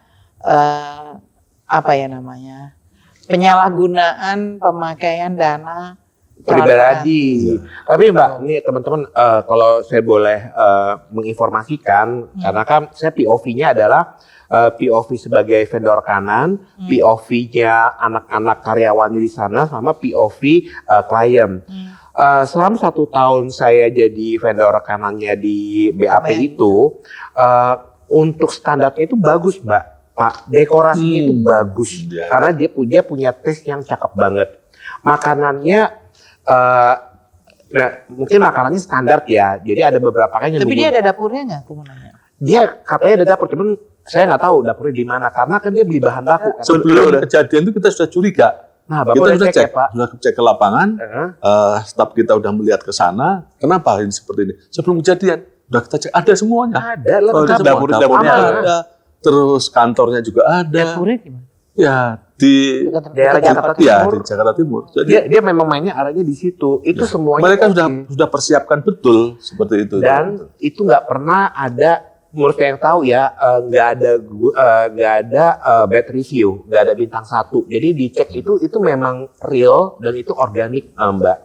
penyalahgunaan pemakaian dana pribadi. Tapi Mbak, ini teman-teman kalau saya boleh menginformasikan karena kan saya POV-nya adalah POV sebagai vendor kanan, POV-nya anak-anak karyawannya di sana sama POV klien. Selama 1 tahun saya jadi vendor kanannya di BAP itu untuk standarnya itu bagus Mbak. Pak, dekorasinya itu bagus karena dia punya taste yang cakep banget. Makanannya mungkin makanannya standar ya, jadi ada beberapa kan yang tapi dia ada dapurnya nggak? Aku mau nanya. Dia katanya ada dapur, cuman saya nggak tahu dapurnya di mana karena kan dia beli bahan baku. Sebelum kejadian itu kita sudah curiga, Nah, Bapak Kita udah sudah cek ya, Pak? sudah cek ke lapangan, staf kita udah melihat ke sana. Kenapa ini seperti ini? Sebelum kejadian, udah kita cek ada semuanya. Ada lah. Oh, lengkap. dapurnya Aman. ada, terus kantornya juga ada. Dapurnya gimana? Ya di Daerah Jakarta ya, Timur. di Jakarta Timur. Jadi Dia memang mainnya arahnya di situ. Itu semuanya mereka oke. sudah persiapkan betul seperti itu. Dan itu nggak pernah ada, menurut saya yang tahu ya, nggak ada bad review, nggak ada bintang 1. Jadi dicek itu memang real dan itu organik, Mbak.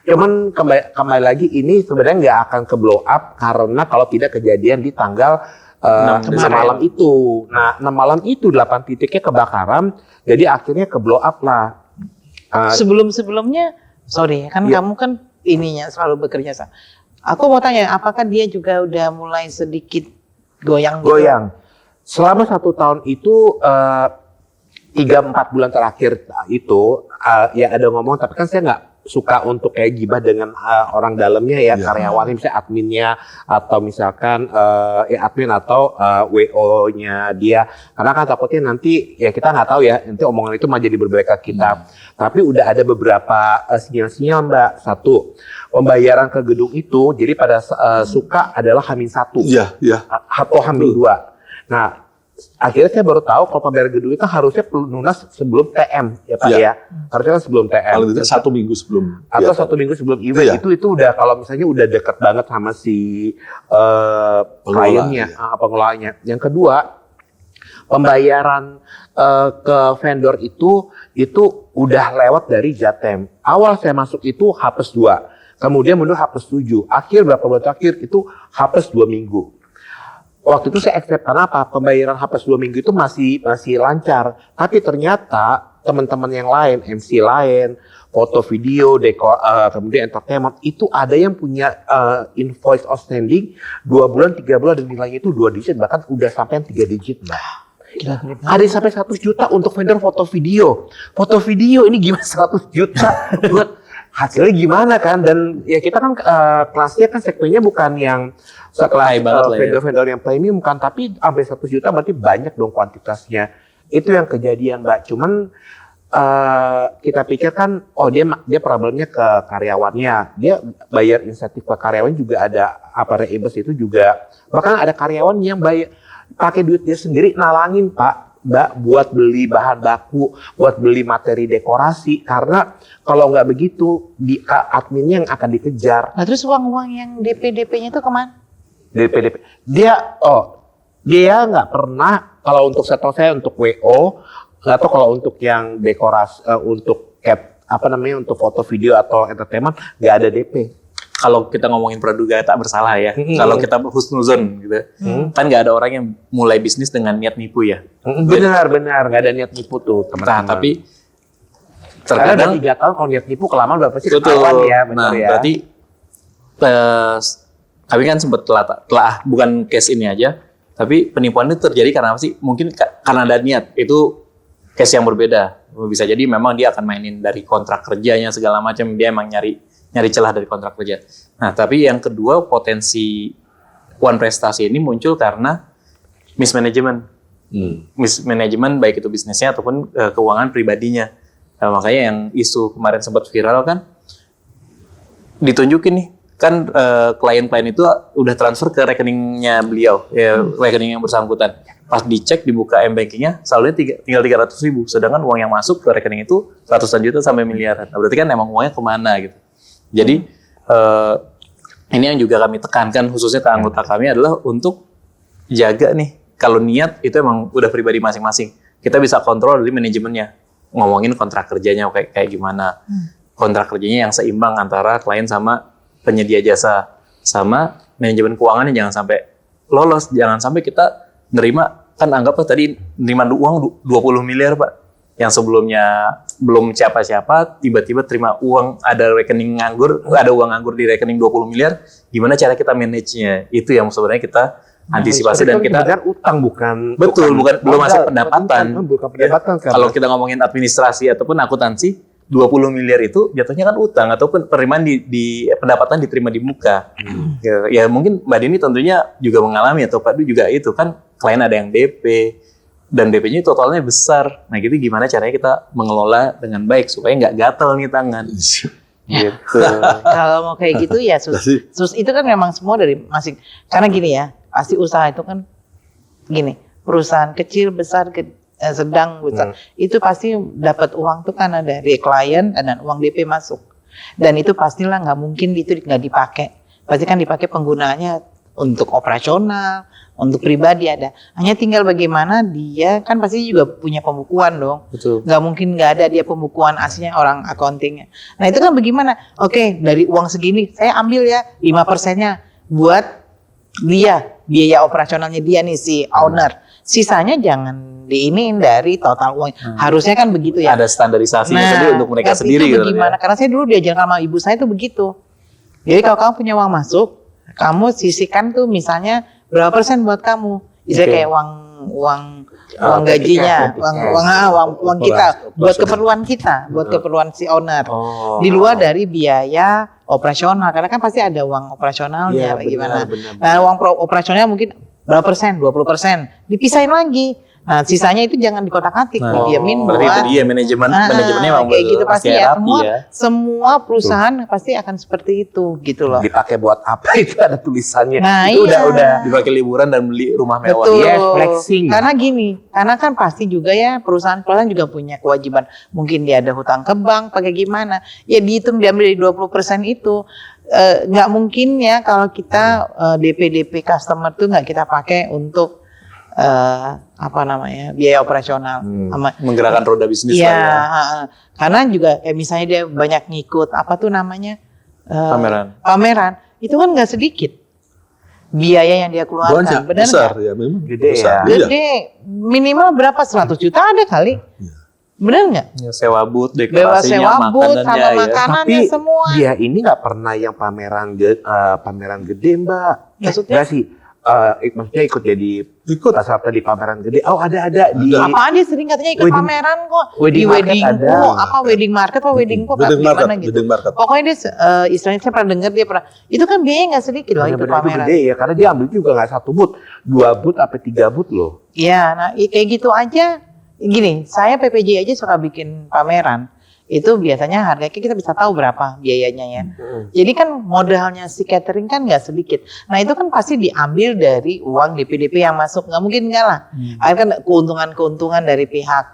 Cuman kembali lagi ini sebenarnya nggak akan ke blow up karena kalau tidak kejadian di tanggal 6 malam itu. Nah, 6 malam itu 8 titiknya kebakaran, jadi akhirnya ke blow up lah. Sebelum-sebelumnya, sorry, kan Iya. kamu kan ininya selalu bekerja sama. Aku mau tanya, apakah dia juga udah mulai sedikit goyang? gitu? Goyang. Selama 1 tahun itu 3-4 bulan terakhir itu ya ada ngomong, tapi kan saya nggak suka untuk kayak gibah dengan orang dalamnya ya, Iya. karyawannya, misalnya adminnya atau misalkan admin atau WO-nya dia, karena kan takutnya nanti ya kita nggak tahu ya, nanti omongan itu malah jadi berbalik ke kita. Tapi udah ada beberapa sinyal-sinyal, Mbak. Satu, pembayaran ke gedung itu jadi pada suka adalah H-1 Iya. atau H-2. Nah, akhirnya saya baru tahu kalau pembayaran gedung itu harusnya lunas sebelum TM ya Pak Iya. ya. Harusnya kan sebelum TM. Paling tidak 1 minggu sebelum. Atau biasa. 1 minggu sebelum event. Iya. Itu udah, kalau misalnya udah deket banget sama si kliennya, pengelolanya. Yang kedua, pembayaran ke vendor itu udah lewat dari Jatem. Awal saya masuk itu H+2, kemudian mundur H+7. Akhir berapa bulan terakhir itu H+2 minggu. Waktu itu saya accept, karena apa? Pembayaran H+2 minggu itu masih lancar. Tapi ternyata teman-teman yang lain, MC lain, foto video, dekor, kemudian entertainment, itu ada yang punya invoice outstanding 2 bulan, 3 bulan, dan nilainya itu 2 digit, bahkan udah sampai 3 digit, Mbak. Ada yang sampai 100 juta untuk vendor foto video. Foto video ini gimana 100 juta buat hasilnya gimana kan? Dan ya kita kan kelasnya kan segmennya bukan yang sekelas High banget lah ya. vendor-vendor yang premium kan, tapi sampai 100 juta berarti banyak dong kuantitasnya. Itu yang kejadian, Mbak. Cuman kita pikir kan, oh dia problemnya ke karyawannya, dia bayar insentif ke karyawan juga ada apa reimburse itu juga. Bahkan ada karyawan yang bayar pakai duit dia sendiri nalangin Mbak buat beli bahan baku, buat beli materi dekorasi, karena kalau nggak begitu adminnya yang akan dikejar. Nah, terus uang-uang yang DP-nya itu kemana? DP. Dia nggak pernah, kalau untuk setahu saya untuk WO, atau kalau untuk yang dekorasi, untuk untuk foto video atau entertainment nggak ada DP. Kalau kita ngomongin praduga tak bersalah ya, kalau kita husnuzon gitu, kan nggak ada orang yang mulai bisnis dengan niat nipu ya. Benar, nggak ada niat nipu tuh, teman-teman. Nah, tapi karena terkadang udah 3 tahun kalau niat nipu kelamaan berapa sih betul. ketahuan ya, benar Nah, ya. berarti kami kan sempat telah bukan case ini aja, tapi penipuan itu terjadi karena apa sih? Mungkin karena ada niat, itu case yang berbeda. Bisa jadi memang dia akan mainin dari kontrak kerjanya segala macam, dia emang nyari celah dari kontrak kerja. Nah, tapi yang kedua, potensi One Prestasi ini muncul karena mismanagement. Mismanagement baik itu bisnisnya ataupun keuangan pribadinya. Nah, makanya yang isu kemarin sempat viral kan, ditunjukin nih, kan klien-klien itu udah transfer ke rekeningnya beliau, ya, rekening yang bersangkutan. Pas dicek, dibuka m-bankingnya, saldonya tinggal 300.000, sedangkan uang yang masuk ke rekening itu ratusan juta sampai miliaran. Nah, berarti kan emang uangnya kemana gitu. Jadi ini yang juga kami tekankan khususnya ke anggota kami adalah untuk jaga nih, kalau niat itu emang udah pribadi masing-masing. Kita bisa kontrol dari manajemennya, ngomongin kontrak kerjanya kayak gimana. Kontrak kerjanya yang seimbang antara klien sama penyedia jasa, sama manajemen keuangannya jangan sampai lolos, jangan sampai kita nerima, kan anggaplah tadi nerima uang 20 miliar Pak, yang sebelumnya belum siapa-siapa, tiba-tiba terima uang, ada rekening nganggur, ada uang nganggur di rekening 20 miliar, gimana cara kita manage-nya? Itu yang sebenarnya kita antisipasi dan kita benar utang bukan belum masuk pendapatan. Bukan pendapatan kan. Kalau kita ngomongin administrasi ataupun akuntansi, 20 miliar itu jatuhnya kan utang ataupun penerimaan di pendapatan diterima di muka. Ya mungkin Mbak Dini tentunya juga mengalami atau Pak Du juga itu kan klien ada yang DP, dan DP-nya totalnya besar. Nah, gitu gimana caranya kita mengelola dengan baik supaya nggak gatel nih tangan. Gitu. Kalau mau kayak gitu ya sus itu kan memang semua dari masing. Karena gini ya, pasti usaha itu kan gini, perusahaan kecil, besar, sedang, besar, itu pasti dapat uang tuh kan ada dari klien dan uang DP masuk. Dan itu pastilah nggak mungkin itu nggak dipakai. Pasti kan dipakai penggunaannya untuk operasional, untuk pribadi ada. Hanya tinggal bagaimana dia kan pasti juga punya pembukuan dong. Betul. Nggak mungkin nggak ada dia pembukuan aslinya orang accountingnya. Nah itu kan bagaimana? Oke, dari uang segini saya ambil ya 5%-nya buat dia biaya operasionalnya dia nih si owner. Sisanya jangan diinin dari total uang. Harusnya kan begitu ya. Ada standarisasinya tadi untuk mereka tapi sendiri itu gitu bagaimana? ya. Karena saya dulu diajarkan sama ibu saya tuh begitu. Jadi kalau kamu punya uang masuk, kamu sisihkan tuh misalnya berapa persen buat kamu. Misalnya kayak uang gajinya, uang kita buat keperluan kita, buat keperluan si owner. Di luar dari biaya operasional, karena kan pasti ada uang operasionalnya bagaimana. Nah, uang operasionalnya mungkin berapa persen, 20%, dipisahin lagi. Nah, sisanya itu jangan dikotak-atik, didiamin Berarti itu dia manajemennya memang kayak gitu pasti ya. rapi ya. Semua perusahaan pasti akan seperti itu gitu loh. Dipakai buat apa itu ada tulisannya. Nah, itu iya. udah Dipakai liburan dan beli rumah mewah. Betul. Yes, flexing. Karena gini, karena kan pasti juga ya perusahaan-perusahaan juga punya kewajiban. Mungkin dia ada hutang ke bank, pakai gimana? Ya dihitung diambil dari 20% itu. Nggak mungkin ya kalau kita DP customer tuh nggak kita pakai untuk biaya operasional. Menggerakkan roda bisnis Iya, lah ya. karena juga kayak misalnya dia banyak ngikut pameran, itu kan nggak sedikit biaya yang dia keluarkan. Banyak, Benar besar nggak? ya memang. Gede besar. ya. Iya. Gede, minimal berapa? 100 juta ada kali. Benar nggak? Ya, sewa booth, Bebas sewa dekorasinya, booth makanannya sama ya. makanannya semua. dia ini nggak pernah yang pameran gede Mbak. Maksudnya? Nggak sih. Maksudnya ikut jadi Ikut. peserta di pameran gede. Oh ada di Apaan dia sering katanya ikut Wedding- pameran kok wedding di market wedding ada. wedding market apa wedding kok Wedding gimana market, gitu. wedding market. Pokoknya dia istilahnya saya pernah dengar dia pernah itu kan biayanya nggak sedikit loh ikut benar-benar itu pameran. gede ya karena dia ambil juga nggak 1 booth, 2 booth apa 3 booth loh. Iya, nah kayak gitu aja. Gini, saya PPJ aja suka bikin pameran. Itu biasanya harganya kita bisa tahu berapa biayanya ya. Jadi kan modalnya si catering kan nggak sedikit. Nah itu kan pasti diambil dari uang DP yang masuk. Nggak mungkin nggak lah. Kan keuntungan dari pihak,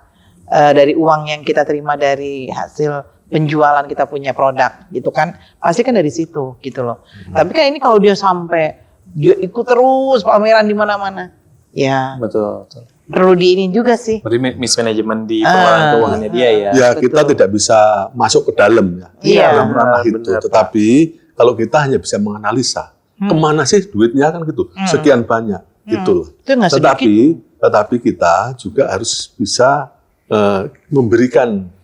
dari uang yang kita terima dari hasil penjualan kita punya produk gitu kan. Pasti kan dari situ gitu loh. Tapi kan ini kalau dia sampai dia ikut terus pameran di mana-mana. Ya Betul. perlu diinin juga sih. Berarti mismanagement di pengelolaan keuangannya dia ya. Ya kita tidak bisa masuk ke dalam ya. Iya. Dalam ranah itu. benar, Pak. Tetapi kalau kita hanya bisa menganalisa kemana sih duitnya kan gitu. Sekian banyak gitu loh. Itu nggak sedikit. Tetapi kita juga harus bisa memberikan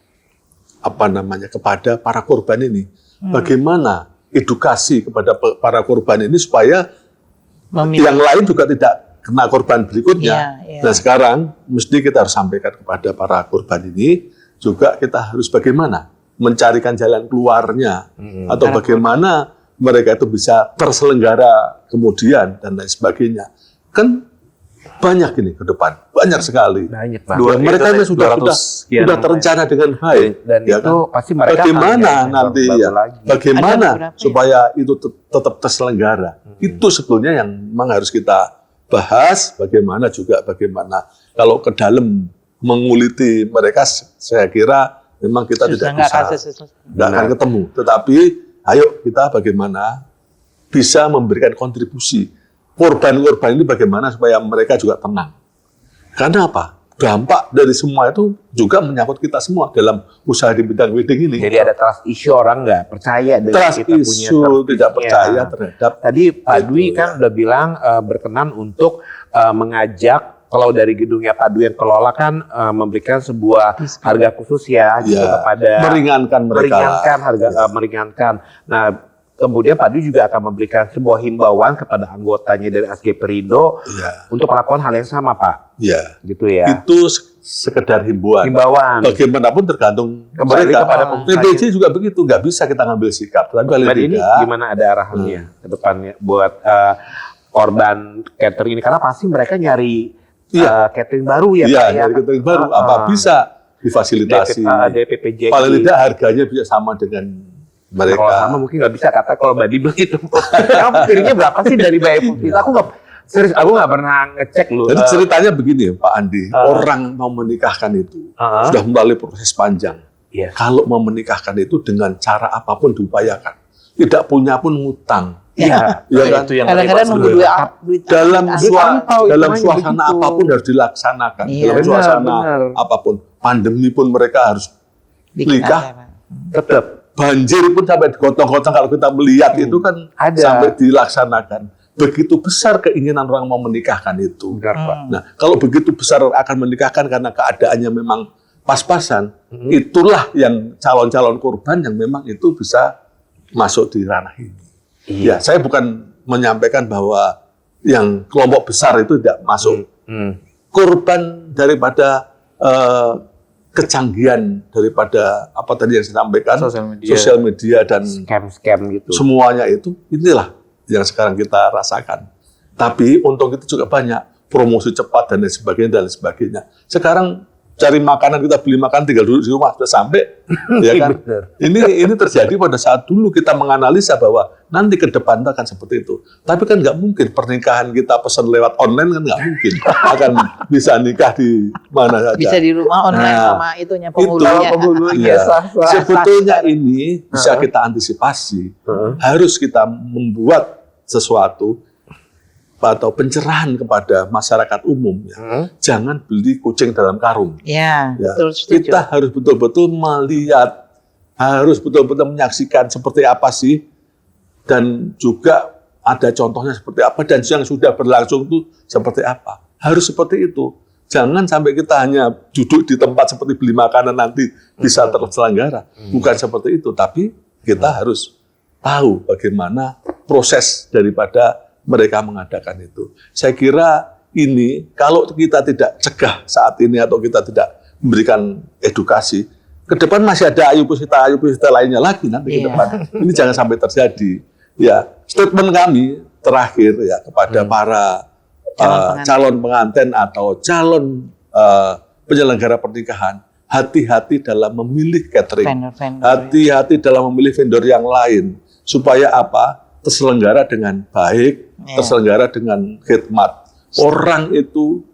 kepada para korban ini. Bagaimana edukasi kepada para korban ini supaya yang lain juga tidak kena korban berikutnya. Iya, iya. Nah sekarang mesti kita harus sampaikan kepada para korban ini juga kita harus bagaimana mencarikan jalan keluarnya atau bagaimana mereka itu bisa terselenggara kemudian dan lain sebagainya. Kan banyak ini ke depan, banyak sekali. Banyak banget. Dan mereka itu ini sudah 200 sekian. terencana dengan baik. Dan ya itu kan? pasti mereka bagaimana akan nanti baru ya, lagi. bagaimana Ada beberapa ya. supaya itu tetap terselenggara. Itu sebetulnya yang memang harus kita bahas. Bagaimana kalau ke dalam menguliti mereka, saya kira memang kita tidak akan ketemu. Tetapi ayo kita bagaimana bisa memberikan kontribusi. Korban-korban ini bagaimana supaya mereka juga tenang. Karena apa? Dampak dari semua itu juga menyangkut kita semua dalam usaha di bidang wedding ini. Jadi ada trust issue, orang nggak percaya dengan Trust kita punya issue, servisnya. tidak percaya terhadap Tadi Pak itu, Dwi ya. kan udah bilang berkenan untuk mengajak, kalau dari gedungnya Pak Dwi yang kelola kan memberikan sebuah harga khusus ya gitu ya, kepada meringankan mereka. meringankan. Nah, kemudian Pak Dwi juga akan memberikan sebuah himbauan kepada anggotanya dari ASG Perindo Ya, untuk melakukan hal yang sama, Pak. ya. Gitu ya. Itu sekedar himbauan. Himbauan. Bagaimanapun tergantung Kembali mereka. kepada pengusaha. PPJ juga begitu, nggak bisa kita ngambil sikap. Tapi paling Dan ini tidak, gimana ada arahannya ke depannya buat korban catering ini, karena pasti mereka nyari catering baru ya Iya, Pak ya. dari catering baru apa bisa difasilitasi. DPPJI. Paling tidak harganya bisa sama dengan mereka. Kalau sama mungkin nggak bisa kata kalau Mbak Di bilang gitu. Kamu piringnya berapa sih dari Mbak Putih? Aku nggak serius, aku nggak pernah ngecek loh. Jadi ceritanya begini Pak Andi, orang mau menikahkan itu sudah melalui proses panjang. Iya. Kalau mau menikahkan itu dengan cara apapun diupayakan, tidak punya pun ngutang. Ya. Iya kan? Itu yang Kadang-kadang repot nunggu sebenarnya. duit Dalam tahu dalam hitungannya suasana begitu. apapun harus dilaksanakan. Iya. Dalam Benar, suasana benar. apapun, pandemi pun mereka harus bikin nikah. aja, Pak. Tetap. Banjir pun sampai digotong-gotong kalau kita melihat itu kan Ada. sampai dilaksanakan. Begitu besar keinginan orang mau menikahkan itu. Benar Pak. Nah, kalau begitu besar akan menikahkan karena keadaannya memang pas-pasan, itulah yang calon-calon korban yang memang itu bisa masuk di ranah ini. Iya. Ya, saya bukan menyampaikan bahwa yang kelompok besar itu tidak masuk. Korban daripada kecanggihan daripada apa tadi yang saya sampaikan, Sosial media. dan Scam gitu. semuanya itu, inilah yang sekarang kita rasakan. Tapi untung itu juga banyak promosi cepat dan lain sebagainya dan lain sebagainya. Sekarang cari makanan, kita beli makan tinggal duduk di rumah sudah sampai, ya kan? Bener. Ini terjadi pada saat dulu kita menganalisa bahwa nanti ke depan akan seperti itu. Tapi kan nggak mungkin pernikahan kita pesan lewat online kan nggak mungkin akan bisa nikah di mana saja. Bisa di rumah online Nah, sama itunya penghulunya. Iya. sah-sah. Sebetulnya ini bisa kita antisipasi. Harus kita membuat sesuatu atau pencerahan kepada masyarakat umum. Ya. Jangan beli kucing dalam karung. Ya, Ya. betul setuju. Kita harus betul-betul melihat, harus betul-betul menyaksikan seperti apa sih, dan juga ada contohnya seperti apa, dan yang sudah berlangsung itu seperti apa. Harus seperti itu. Jangan sampai kita hanya duduk di tempat seperti beli makanan nanti bisa terselenggara. Bukan seperti itu, tapi kita harus tahu bagaimana proses daripada mereka mengadakan itu. Saya kira ini kalau kita tidak cegah saat ini atau kita tidak memberikan edukasi, ke depan masih ada Ayu Puspita lainnya lagi nanti ke Iya. depan. Ini jangan sampai terjadi. Ya, statement kami terakhir ya kepada para calon pengantin atau calon penyelenggara pernikahan, hati-hati dalam memilih catering. Vendor-vendor. Hati-hati dalam memilih vendor yang lain supaya apa? Terselenggara dengan baik, terselenggara dengan khidmat. Orang itu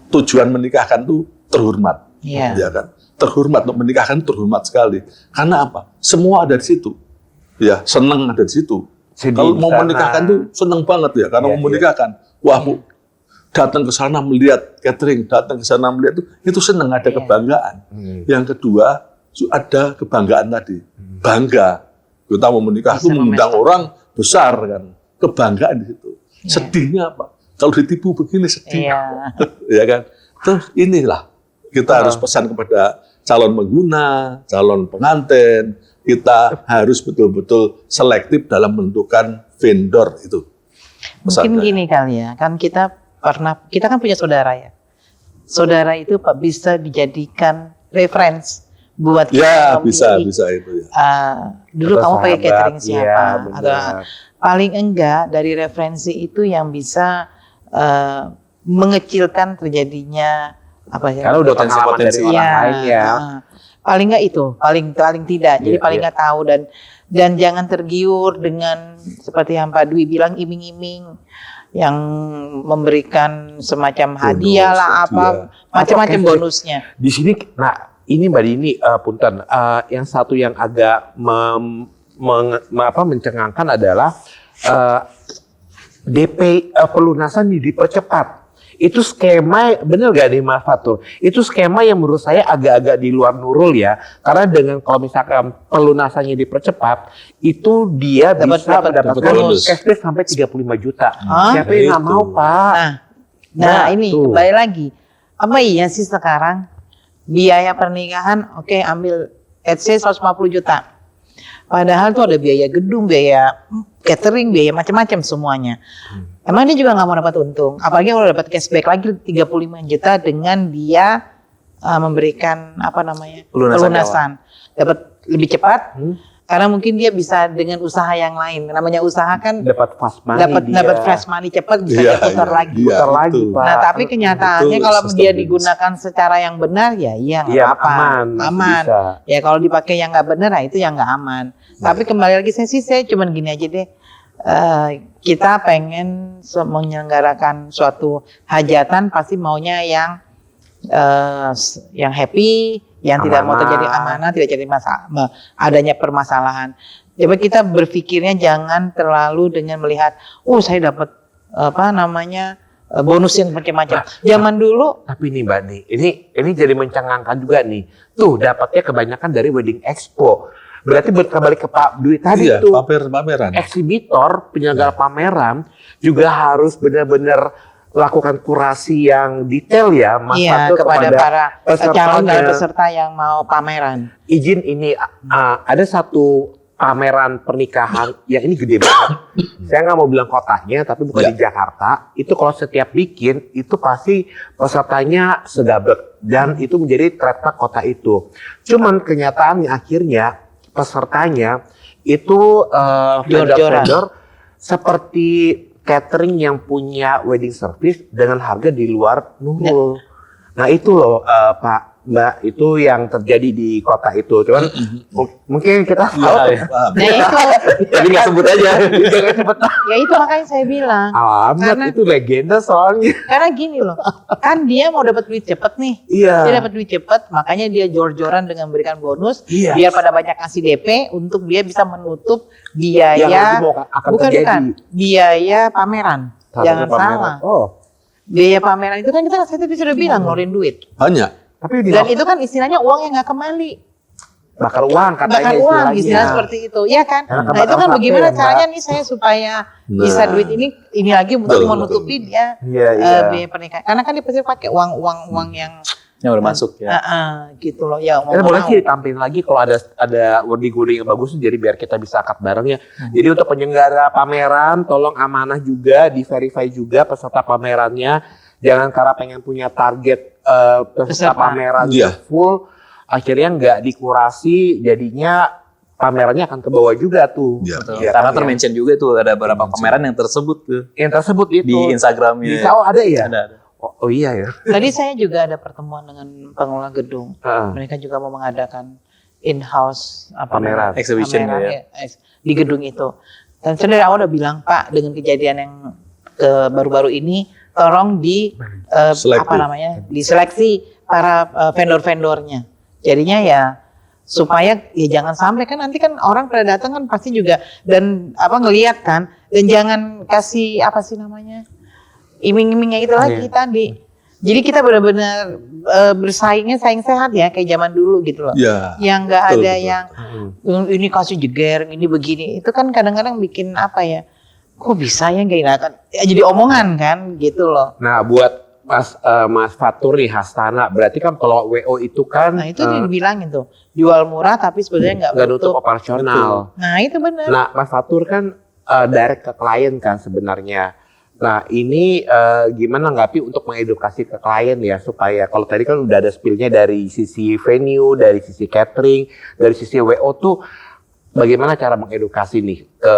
tujuan menikahkan itu terhormat, Iya. ya kan? Terhormat, untuk menikahkan terhormat sekali. Karena apa? Semua ada di situ, ya, senang ada di situ. Sedih Kalau di mau sana. menikahkan tuh senang banget ya, karena Iya, mau menikahkan. Wah, Bu, datang ke sana melihat catering, datang ke sana melihat itu senang, ada kebanggaan. Yang kedua, ada kebanggaan tadi, bangga. Kita mau menikah Bisa itu mengundang memesta- orang besar kan, kebanggaan di situ. Sedihnya apa? Kalau ditipu begini sedih, Iya. ya kan? Terus inilah kita harus pesan kepada calon pengguna, calon pengantin, kita harus betul-betul selektif dalam menentukan vendor itu. Pesan Mungkin saya. gini kali ya, kan kita kan punya saudara ya. Saudara itu Pak bisa dijadikan reference buat Ya, kita bisa itu ya. dulu Atau kamu pakai sahabat, catering siapa? iya, Atau benar. paling enggak dari referensi itu yang bisa mengecilkan terjadinya apa ya? Karena udah pengalaman dari orang Iya, lain ya. paling enggak itu, paling tidak. Jadi Iya, paling iya. enggak tahu dan jangan tergiur dengan seperti yang Pak Dwi bilang iming-iming yang memberikan semacam hadiah lah apa macam-macam Oke. bonusnya. Di sini, nah ini Mbak Dini, punten, yang satu yang agak mencengangkan adalah DP pelunasan dipercepat. Itu skema, bener gak nih Mas Fatur? Itu skema yang menurut saya agak-agak di luar nurul ya. Karena dengan kalau misalkan pelunasannya dipercepat, itu dia bisa mendapatkan bonus. cashback sampai 35 juta. Hah? Siapa yang nggak Itu. mau Pak? Nah ini tuh. kembali lagi. Apa iya sih sekarang biaya pernikahan oke ambil let's say 150 juta. Padahal tuh ada biaya gedung, biaya catering, biaya macam-macam semuanya. Emang dia juga nggak mau dapat untung. Apalagi kalau dapat cashback lagi 35 juta dengan dia memberikan apa namanya Pelunasan pelunasan. Dapat lebih cepat, Karena mungkin dia bisa dengan usaha yang lain. Namanya usaha kan Dapat fast money dapat fresh money cepat, bisa Iya, dia putar iya, lagi. iya, Putar lagi, itu. Pak. Nah, tapi kenyataannya Itu kalau sistem dia bisnis. digunakan secara yang benar, ya iya nggak Iya, apa-apa, aman, masih aman. bisa. Ya kalau dipakai yang nggak benar, nah itu yang nggak aman. Tapi kembali lagi saya cuman gini aja deh. Kita pengen menyelenggarakan suatu hajatan pasti maunya yang happy, yang tidak mau Amanah. terjadi amanah, tidak jadi adanya permasalahan. Coba kita berpikirnya jangan terlalu dengan melihat, saya dapat bonus yang macam-macam. Zaman dulu Tapi nih Mbak nih, ini jadi mencengangkan juga nih. Tuh dapatnya kebanyakan dari Wedding Expo. Berarti kembali ke Pak Dwi tadi Iya, tuh. pameran. Eksibitor, penyelenggara pameran juga harus benar-benar lakukan kurasi yang detail ya, Mas iya, Fatur, kepada para calon dan pesertanya. peserta yang mau pameran. Izin ini ada satu pameran pernikahan yang ini gede banget. Saya nggak mau bilang kotanya, tapi bukan Ya. di Jakarta. Itu kalau setiap bikin itu pasti pesertanya segabrek dan itu menjadi trademark kota itu. Cuman kenyataannya akhirnya pesertanya itu Jor-joran. vendor seperti catering yang punya wedding service dengan harga di luar Nurul. Nah itu loh Mbak, itu yang terjadi di kota itu. Cuman mungkin kita tahu. Paham. Nah itu, Tapi nggak sebut aja. Jangan cepet. ya itu makanya saya bilang. Alamat Karena- itu legenda soalnya. Karena gini loh, kan dia mau dapat duit cepet nih. Iya. Dia dapat duit cepet, makanya dia jor-joran dengan memberikan bonus. Iya. Biar pada banyak kasih DP untuk dia bisa menutup Yang biaya. nanti mau akan bukan, terjadi. biaya pameran. Jangan Pameran. salah. Oh, Biaya pameran itu kan saya tadi sudah bilang ngeluarin duit. Banyak. tapi di Dan itu kan istilahnya uang yang nggak kembali. bakar uang katanya Bakar uang, istilahnya. istilah seperti itu, ya kan? Karena Nah itu kan kebakar bagaimana sate ya, Mbak. caranya nih saya supaya bisa Nah. duit ini lagi untuk Betul, menutupi dia Iya, iya. biaya pernikahan. Karena kan dia pasti pakai uang yang Yang udah masuk ya. gitu loh ya. Kita boleh sih ditampilin lagi kalau ada wording-wording yang bagus jadi biar kita bisa akad bareng ya. Jadi untuk penyelenggara pameran tolong amanah juga, di-verify juga peserta pamerannya. Jangan karena pengen punya target peserta Peserta. pameran Iya. full akhirnya nggak dikurasi jadinya pamerannya akan ke bawah juga tuh. Iya. Betul. Iya, Karena kan, ya. termention juga tuh ada beberapa pameran yang tersebut tuh Yang tersebut itu di Instagramnya. Bisa, ada ya? Ada. Oh iya ya. Tadi saya juga ada pertemuan dengan pengelola gedung. Heeh. Mereka juga mau mengadakan in-house Pameran. Exhibition ya. di gedung itu. Dan saya dari awal udah bilang, Pak, dengan kejadian yang baru-baru ini, tolong Selektif. diseleksi para vendor-vendornya. Jadinya ya supaya ya jangan sampai kan nanti kan orang pada datang kan pasti juga dan ngelihat kan, dan jangan kasih iming-imingnya itu lagi Iya. tadi. Jadi kita benar-benar bersaingnya saing sehat ya kayak zaman dulu gitu loh. Ya. Yang nggak Betul, ada betul. yang ini kasih jeger, ini begini. Itu kan kadang-kadang bikin kok bisa ya nggak enakan. Ya, jadi omongan kan gitu loh. Nah, buat Mas Fatur nih Hastana, berarti kan kalau WO itu kan Nah itu dibilangin tuh jual murah tapi sebenarnya nggak nggak nutup nutup. operasional. Nah itu benar. Nah, Mas Fatur kan direct ke klien kan sebenarnya. Nah, ini gimana nggapi untuk mengedukasi ke klien ya supaya kalau tadi kan udah ada spill-nya dari sisi venue, dari sisi catering, dari sisi WO tuh bagaimana cara mengedukasi nih ke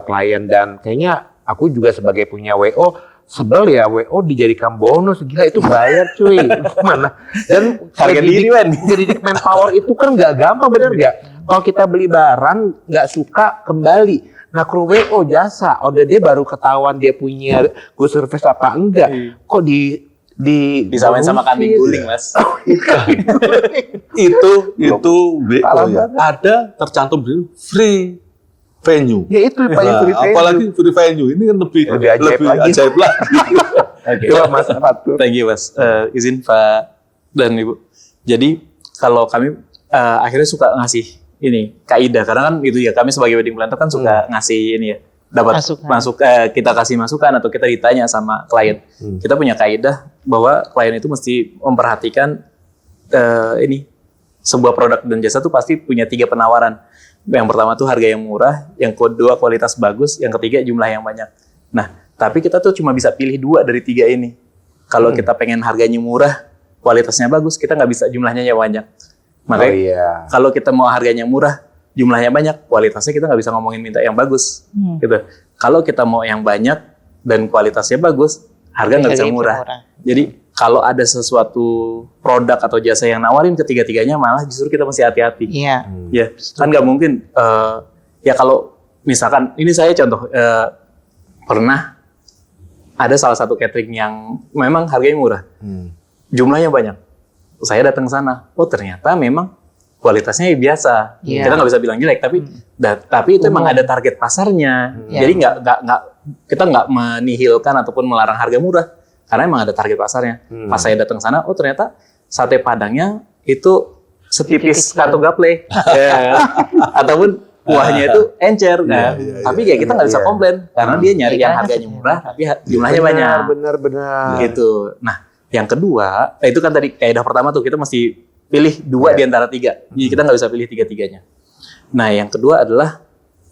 klien dan kayaknya aku juga sebagai punya WO sebel ya WO dijadikan bonus gila itu bayar cuy mana dan Harga diri, Man. ngedidik manpower itu kan nggak gampang bener nggak kalau kita beli barang nggak suka kembali nah kru WO jasa order dia baru ketahuan dia punya good service apa enggak kok Disamain sama kambing guling, Mas. itu WO Parah ya. banget. Ada tercantum di free venue. ya itu paling Nah, apalagi free venue ini kan lebih Lebih ajaib lagi. ajaib lagi. Oke. coba Mas Fatur Thank you, Mas. Izin Pak dan Ibu. Jadi kalau kami akhirnya suka ngasih ini kaidah karena kan itu ya kami sebagai wedding planner kan suka ngasih ini ya dapat kita kasih masukan atau kita ditanya sama klien. Kita punya kaidah bahwa klien itu mesti memperhatikan ini sebuah produk dan jasa tuh pasti punya 3 penawaran. Yang pertama tuh harga yang murah, yang kedua kualitas bagus, yang ketiga jumlah yang banyak. Nah, tapi kita tuh cuma bisa pilih 2 dari 3 ini. Kalau kita pengen harganya murah, kualitasnya bagus, kita nggak bisa jumlahnya yang banyak. Makanya iya kalau kita mau harganya murah, jumlahnya banyak, kualitasnya kita nggak bisa ngomongin minta yang bagus, gitu. Kalau kita mau yang banyak dan kualitasnya bagus, harga nggak bisa murah. Jadi kalau ada sesuatu produk atau jasa yang nawarin ketiga-tiganya, malah justru kita mesti hati-hati. Iya. Ya, kan nggak mungkin. Ya kalau misalkan ini saya contoh pernah ada salah satu catering yang memang harganya murah, jumlahnya banyak. Saya datang ke sana, oh ternyata memang kualitasnya biasa. Iya. Kita nggak bisa bilang jelek, tapi itu emang ada target pasarnya. Jadi kita nggak menihilkan ataupun melarang harga murah, karena emang ada target pasarnya. Pas saya datang ke sana, oh ternyata sate padangnya itu setipis kartu gaple, ya. Ataupun kuahnya itu encer, kan? Tapi ya kita nggak bisa komplain karena dia nyari yang harganya murah, tapi jumlahnya banyak. Benar. Gitu. Nah, yang kedua, itu kan tadi kaidah pertama tuh kita mesti pilih 2 di antara 3. Jadi kita nggak bisa pilih 3-tiganya. Nah, yang kedua adalah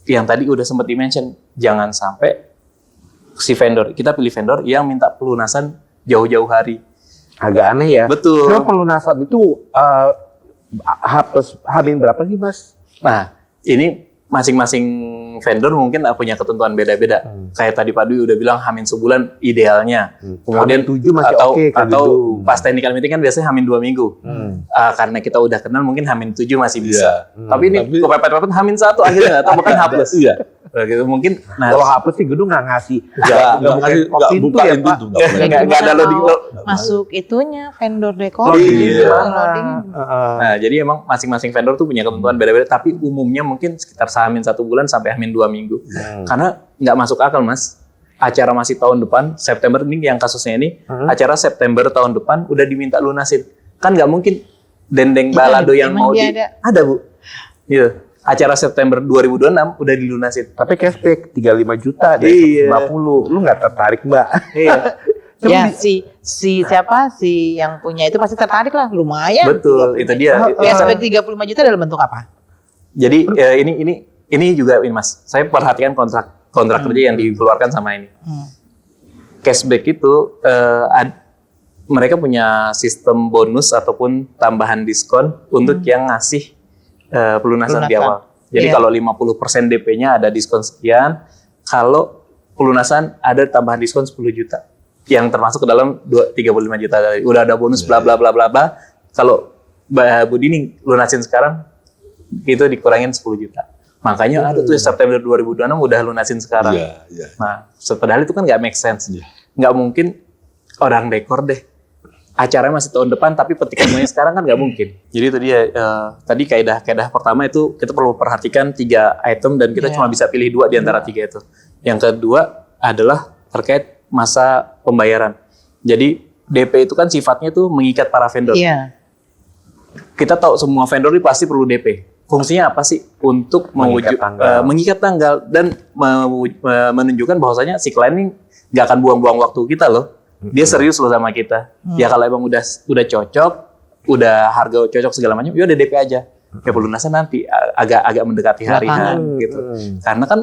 yang tadi udah sempat di-mention, jangan sampai si vendor, kita pilih vendor yang minta pelunasan jauh-jauh hari. Agak aneh ya. Betul. Cuma pelunasan itu Hamin berapa sih, Mas? Nah, ini masing-masing vendor mungkin punya ketentuan beda-beda. Kayak tadi Pak Dwi udah bilang Hamin sebulan idealnya. Kemudian Hamin 7 masih oke, atau gitu. pas technical meeting kan biasanya Hamin 2 minggu. Karena kita udah kenal mungkin Hamin 7 masih bisa. Tapi ini kepepet-pepet Hamin 1 akhirnya atau bahkan H+. Iya. Gitu mungkin. Nah, Kalau hapus sih gedung nggak ngasih. Nggak bukain pintu. nggak ada loading. Masuk itunya vendor dekor. Iya. Loading. Nah, jadi emang masing-masing vendor tuh punya ketentuan beda-beda, tapi umumnya mungkin sekitar Hamin 1 bulan sampai Hamin 2 minggu. Karena nggak masuk akal, Mas. Acara masih tahun depan, September ini yang kasusnya ini, acara September tahun depan udah diminta lunasin. Kan nggak mungkin dendeng balado yang mau ada, Bu. Gitu. Acara September 2026 udah dilunasin. Tapi cashback 35 juta dari 50. Lu nggak tertarik, Mbak? Iya. Ya si siapa si yang punya itu pasti tertarik lah, lumayan. Betul, itu dia. Cashback 35 juta dalam bentuk apa? Jadi ini juga ini Mas, saya perhatikan kontrak kerja yang dikeluarkan sama ini. Cashback itu mereka punya sistem bonus ataupun tambahan diskon untuk yang ngasih pelunasan di awal. Jadi kalau 50% DP-nya ada diskon sekian, kalau pelunasan ada tambahan diskon 10 juta. Yang termasuk ke dalam 35 juta tadi. Udah ada bonus bla bla bla bla bla. Kalau Bu Dini lunasin sekarang itu dikurangin 10 juta. Makanya ada tuh September 2026 udah lunasin sekarang. Nah, padahal itu kan nggak make sense. Nggak mungkin orang dekor deh. Acaranya masih tahun depan tapi petikannya sekarang kan nggak mungkin. Jadi itu dia tadi kaidah pertama itu kita perlu perhatikan 3 item dan kita cuma bisa pilih 2 di antara 3 itu. Yang kedua adalah terkait masa pembayaran. Jadi DP itu kan sifatnya tuh mengikat para vendor. Iya. Kita tahu semua vendor ini pasti perlu DP. Fungsinya apa sih? Untuk mengikat tanggal dan menunjukkan bahwasanya si klien ini nggak akan buang-buang waktu kita loh. Dia serius loh sama kita. Ya kalau emang udah cocok, udah harga cocok segala macam, ya udah DP aja. Ya pelunasan nanti agak mendekati hari gitu. Karena kan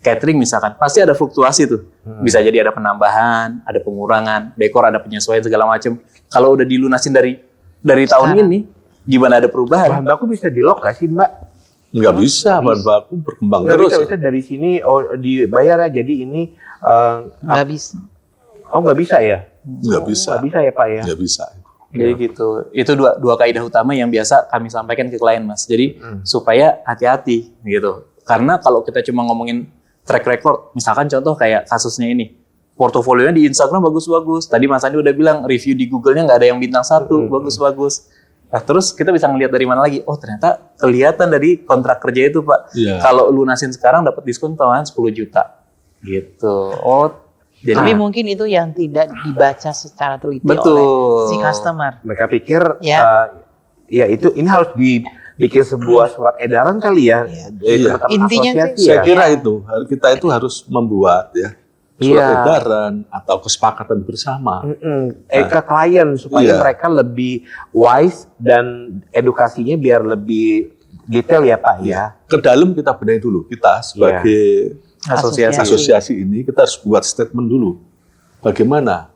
catering misalkan pasti ada fluktuasi tuh. Bisa jadi ada penambahan, ada pengurangan, dekor ada penyesuaian segala macam. Kalau udah dilunasin dari tahun ini, gimana ada perubahan? Bahan baku bisa di-lock nggak sih, Mbak? Nggak bisa, bahan baku berkembang terus. Bisa dari sini dibayar ya, jadi ini Nggak bisa. Oh nggak bisa ya? Nggak bisa. Nggak bisa ya Pak ya? Nggak bisa. Jadi gitu. Itu dua kaidah utama yang biasa kami sampaikan ke klien, Mas. Jadi supaya hati-hati gitu. Karena kalau kita cuma ngomongin track record, misalkan contoh kayak kasusnya ini, portofolionya di Instagram bagus-bagus. Tadi Mas Andi udah bilang review di Google-nya nggak ada yang bintang 1, bagus-bagus. Nah, terus kita bisa ngelihat dari mana lagi? Oh ternyata kelihatan dari kontrak kerja itu Pak. Kalau lunasin sekarang dapat diskon tambahan 10 juta. Gitu. Oh. Jadi, tapi mungkin itu yang tidak dibaca secara teliti oleh si customer. Mereka pikir ya ini harus dibikin sebuah surat edaran kali ya. Intinya sih saya kira itu kita itu harus membuat surat edaran atau kesepakatan bersama ke klien supaya mereka lebih wise dan edukasinya biar lebih detail ya Pak ya. Ke dalam kita benahi dulu, kita sebagai asosiasi ini kita harus buat statement dulu. Bagaimana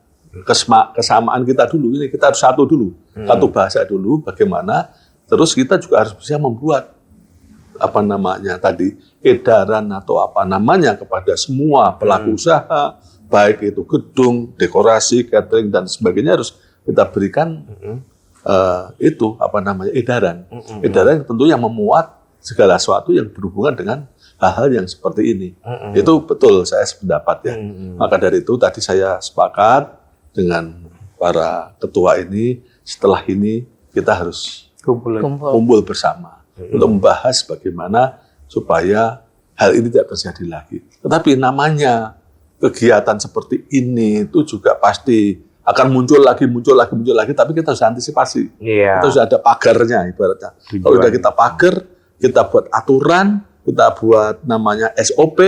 kesamaan kita dulu, ini kita harus satu dulu, satu bahasa dulu. Bagaimana? Terus kita juga harus bisa membuat apa namanya tadi edaran atau apa namanya kepada semua pelaku usaha, baik itu gedung, dekorasi, catering dan sebagainya harus kita berikan itu apa namanya edaran. Edaran tentunya memuat segala sesuatu yang berhubungan dengan hal-hal yang seperti ini. Itu betul saya sependapat ya. Maka dari itu tadi saya sepakat dengan para ketua ini, setelah ini kita harus kumpul bersama untuk membahas bagaimana supaya hal ini tidak terjadi lagi. Tetapi namanya kegiatan seperti ini itu juga pasti akan muncul lagi, tapi kita harus antisipasi. Kita harus ada pagarnya ibaratnya. Kalau sudah kita pagar, kita buat aturan, kita buat namanya SOP,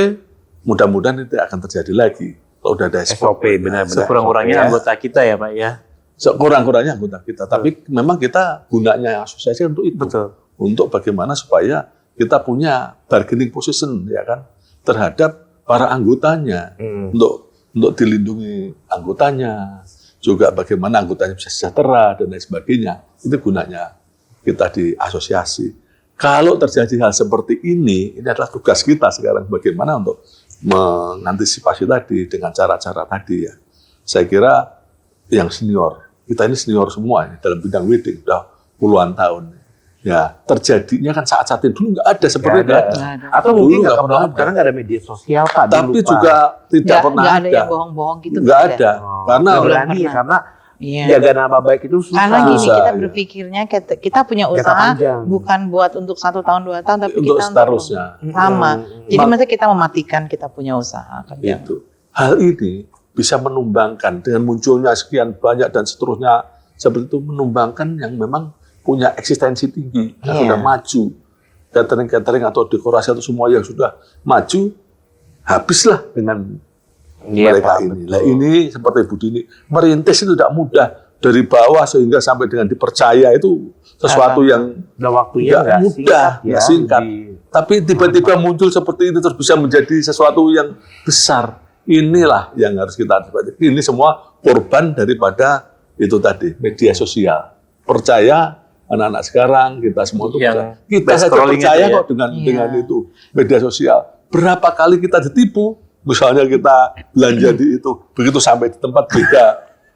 mudah-mudahan itu akan terjadi lagi. Kalau sudah ada SOP, benar-benar. Sekurang-kurangnya anggota kita ya Pak ya. Sekurang-kurangnya anggota kita. Tapi memang kita gunanya asosiasi untuk itu. Betul. Untuk bagaimana supaya kita punya bargaining position ya kan terhadap para anggotanya untuk dilindungi anggotanya, juga bagaimana anggotanya bisa sejahtera dan lain sebagainya. Itu gunanya kita di asosiasi. Kalau terjadi hal seperti ini adalah tugas kita sekarang bagaimana untuk mengantisipasi tadi dengan cara-cara tadi ya. Saya kira yang senior, kita ini senior semua ya, dalam bidang wedding sudah puluhan tahun. Ya, terjadinya kan saat-saat itu dulu nggak ada seperti itu. Atau mungkin nggak pernah, karena nggak ada media sosial Pak. Tapi juga tidak pernah ada yang bohong-bohong gitu. Nggak ada. Karena jaga nama baik itu susah. Karena gini, Susah, kita ya. berpikirnya kita punya usaha bukan buat untuk 1 tahun 2 tahun, tapi untuk kita seterusnya. sama. Jadi maksudnya kita mematikan kita punya usaha kan. Itu. Hal ini bisa menumbangkan dengan munculnya sekian banyak dan seterusnya seperti itu, menumbangkan yang memang punya eksistensi tinggi, yang sudah maju, catering atau dekorasi atau semua yang sudah maju, habislah dengan mereka ini. Nah, ini seperti Bu Dini, merintis itu tidak mudah dari bawah sehingga sampai dengan dipercaya itu sesuatu yang waktunya nggak mudah, nggak singkat. Tapi tiba-tiba muncul seperti ini terus bisa menjadi sesuatu yang besar. Inilah yang harus kita antisipasi. Ini semua korban daripada itu tadi media sosial. Percaya anak-anak sekarang kita semua itu kita saja percaya kok dengan itu media sosial. Berapa kali kita ditipu? Misalnya kita belanja di itu, begitu sampai di tempat beda.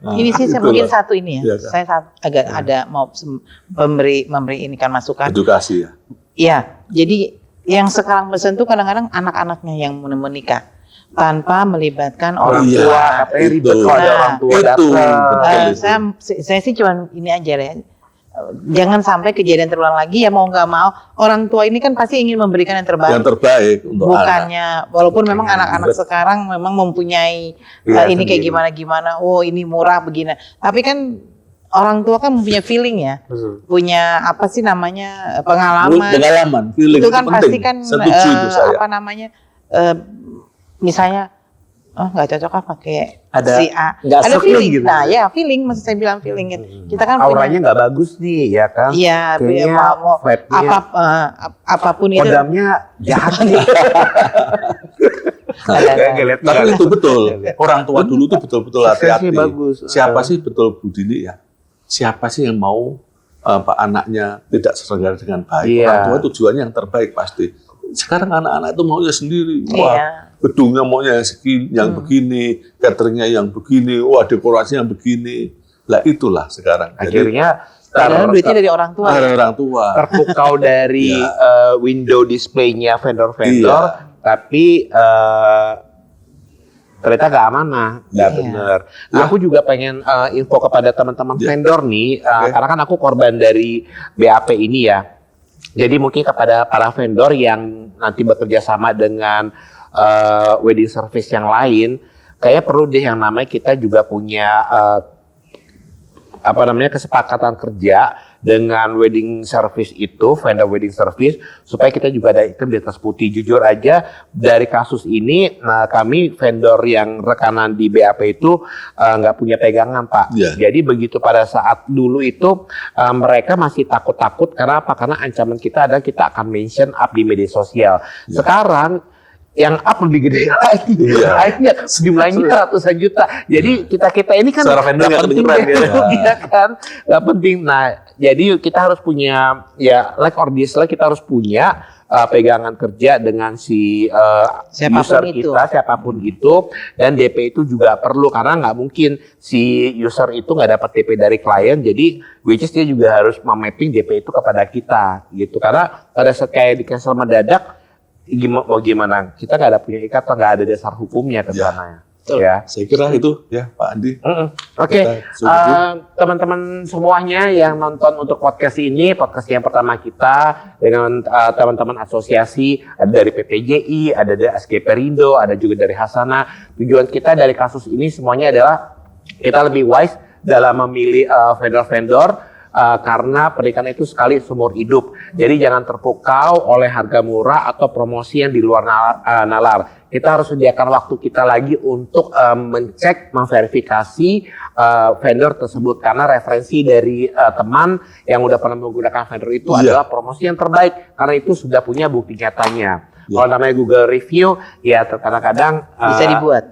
Nah, ini sih mungkin satu ini ya. Iya, kan? Saya agak ada mau memberi ini kan masukan. Edukasi ya. Iya, jadi yang sekarang pesen tuh kadang-kadang anak-anaknya yang menikah tanpa melibatkan orang tua. Katanya ribet kalau ada orang tua datang. Saya sih cuma ini aja ya. Jangan sampai kejadian terulang lagi ya, mau nggak mau orang tua ini kan pasti ingin memberikan yang terbaik. Yang terbaik untuk bukannya anak. Walaupun memang anak-anak sekarang memang mempunyai ini kayak gimana-gimana, oh ini murah begini. Tapi kan orang tua kan punya feeling ya, punya apa sih namanya pengalaman, feeling itu kan pasti kan saya. apa namanya misalnya nggak cocok pakai Ada si A, ada feeling gitu. Nah ya feeling, maksud saya bilang feeling kan. Kita kan Auranya nggak bagus nih ya kan. Iya, mau apapun itu. Kodamnya jahat nih. Tapi itu betul. Orang tua dulu tuh betul-betul hati-hati. Siapa sih betul Bu Dini ya? Siapa sih yang mau anaknya tidak terselenggara dengan baik? Orang tua tujuannya yang terbaik pasti. Sekarang anak-anak itu maunya sendiri. Wah, gedungnya maunya yang begini, cateringnya yang begini, wah dekorasinya yang begini. Lah itulah sekarang. Akhirnya duitnya dari orang tua. Dari orang tua. Terpukau dari window display-nya vendor-vendor, tapi ternyata nggak amanah, nggak benar. Aku juga pengen info kepada teman-teman vendor nih, karena kan aku korban dari BAP ini ya. Jadi mungkin kepada para vendor yang nanti bekerja sama dengan wedding service yang lain, kayak perlu deh yang namanya kita juga punya kesepakatan kerja dengan wedding service itu, vendor wedding service, supaya kita juga ada hitam di atas putih. Jujur aja dari kasus ini, kami vendor yang rekanan di BAP itu nggak punya pegangan Pak. Jadi begitu pada saat dulu itu mereka masih takut-takut karena apa? Karena ancaman kita adalah kita akan mention up di media sosial. Sekarang yang up lebih gede lagi, akhirnya sejumlahnya ratusan juta. Jadi kita ini kan nggak penting ya kan, nggak penting. Nah, jadi kita harus punya ya like or dislike, kita harus punya pegangan kerja dengan si Siapapun user itu. kita, siapapun itu, dan DP itu juga perlu karena nggak mungkin si user itu nggak dapat DP dari klien, jadi which is dia juga harus memapping DP itu kepada kita gitu. Karena pada saat kayak di cancel mendadak, gimana kita nggak ada punya ikatan, nggak ada dasar hukumnya ke Ya. sana Betul. ya. Saya kira itu ya Pak Andi. Oke, Kita setuju. teman-teman semuanya yang nonton untuk podcast ini, podcast yang pertama kita dengan teman-teman asosiasi, ada dari PPJI, ada dari SG Perindo, ada juga dari Hasana. Tujuan kita dari kasus ini semuanya adalah kita lebih wise dalam memilih vendor-vendor. Karena pernikahan itu sekali seumur hidup. Jadi jangan terpukau oleh harga murah atau promosi yang di luar nalar. Kita harus sediakan waktu kita lagi untuk mencek, memverifikasi vendor tersebut. Karena referensi dari teman yang udah pernah menggunakan vendor itu Iya. adalah promosi yang terbaik. Karena itu sudah punya bukti nyatanya. Kalau namanya Google Review, ya kadang-kadang Bisa dibuat.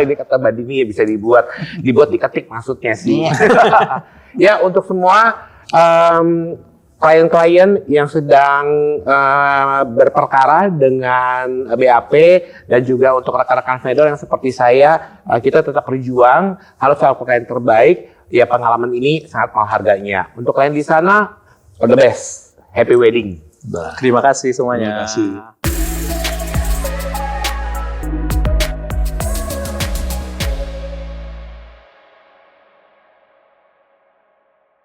ini kata Mbak Dini ya bisa dibuat diketik maksudnya sih. Iya. Ya untuk semua klien-klien yang sedang berperkara dengan BAP dan juga untuk rekan-rekan vendor yang seperti saya, kita tetap berjuang harus melakukan yang terbaik. Ya pengalaman ini sangat mahal harganya. Untuk kalian di sana, all the best, happy wedding. Nah, Terima kasih semuanya. terima kasih.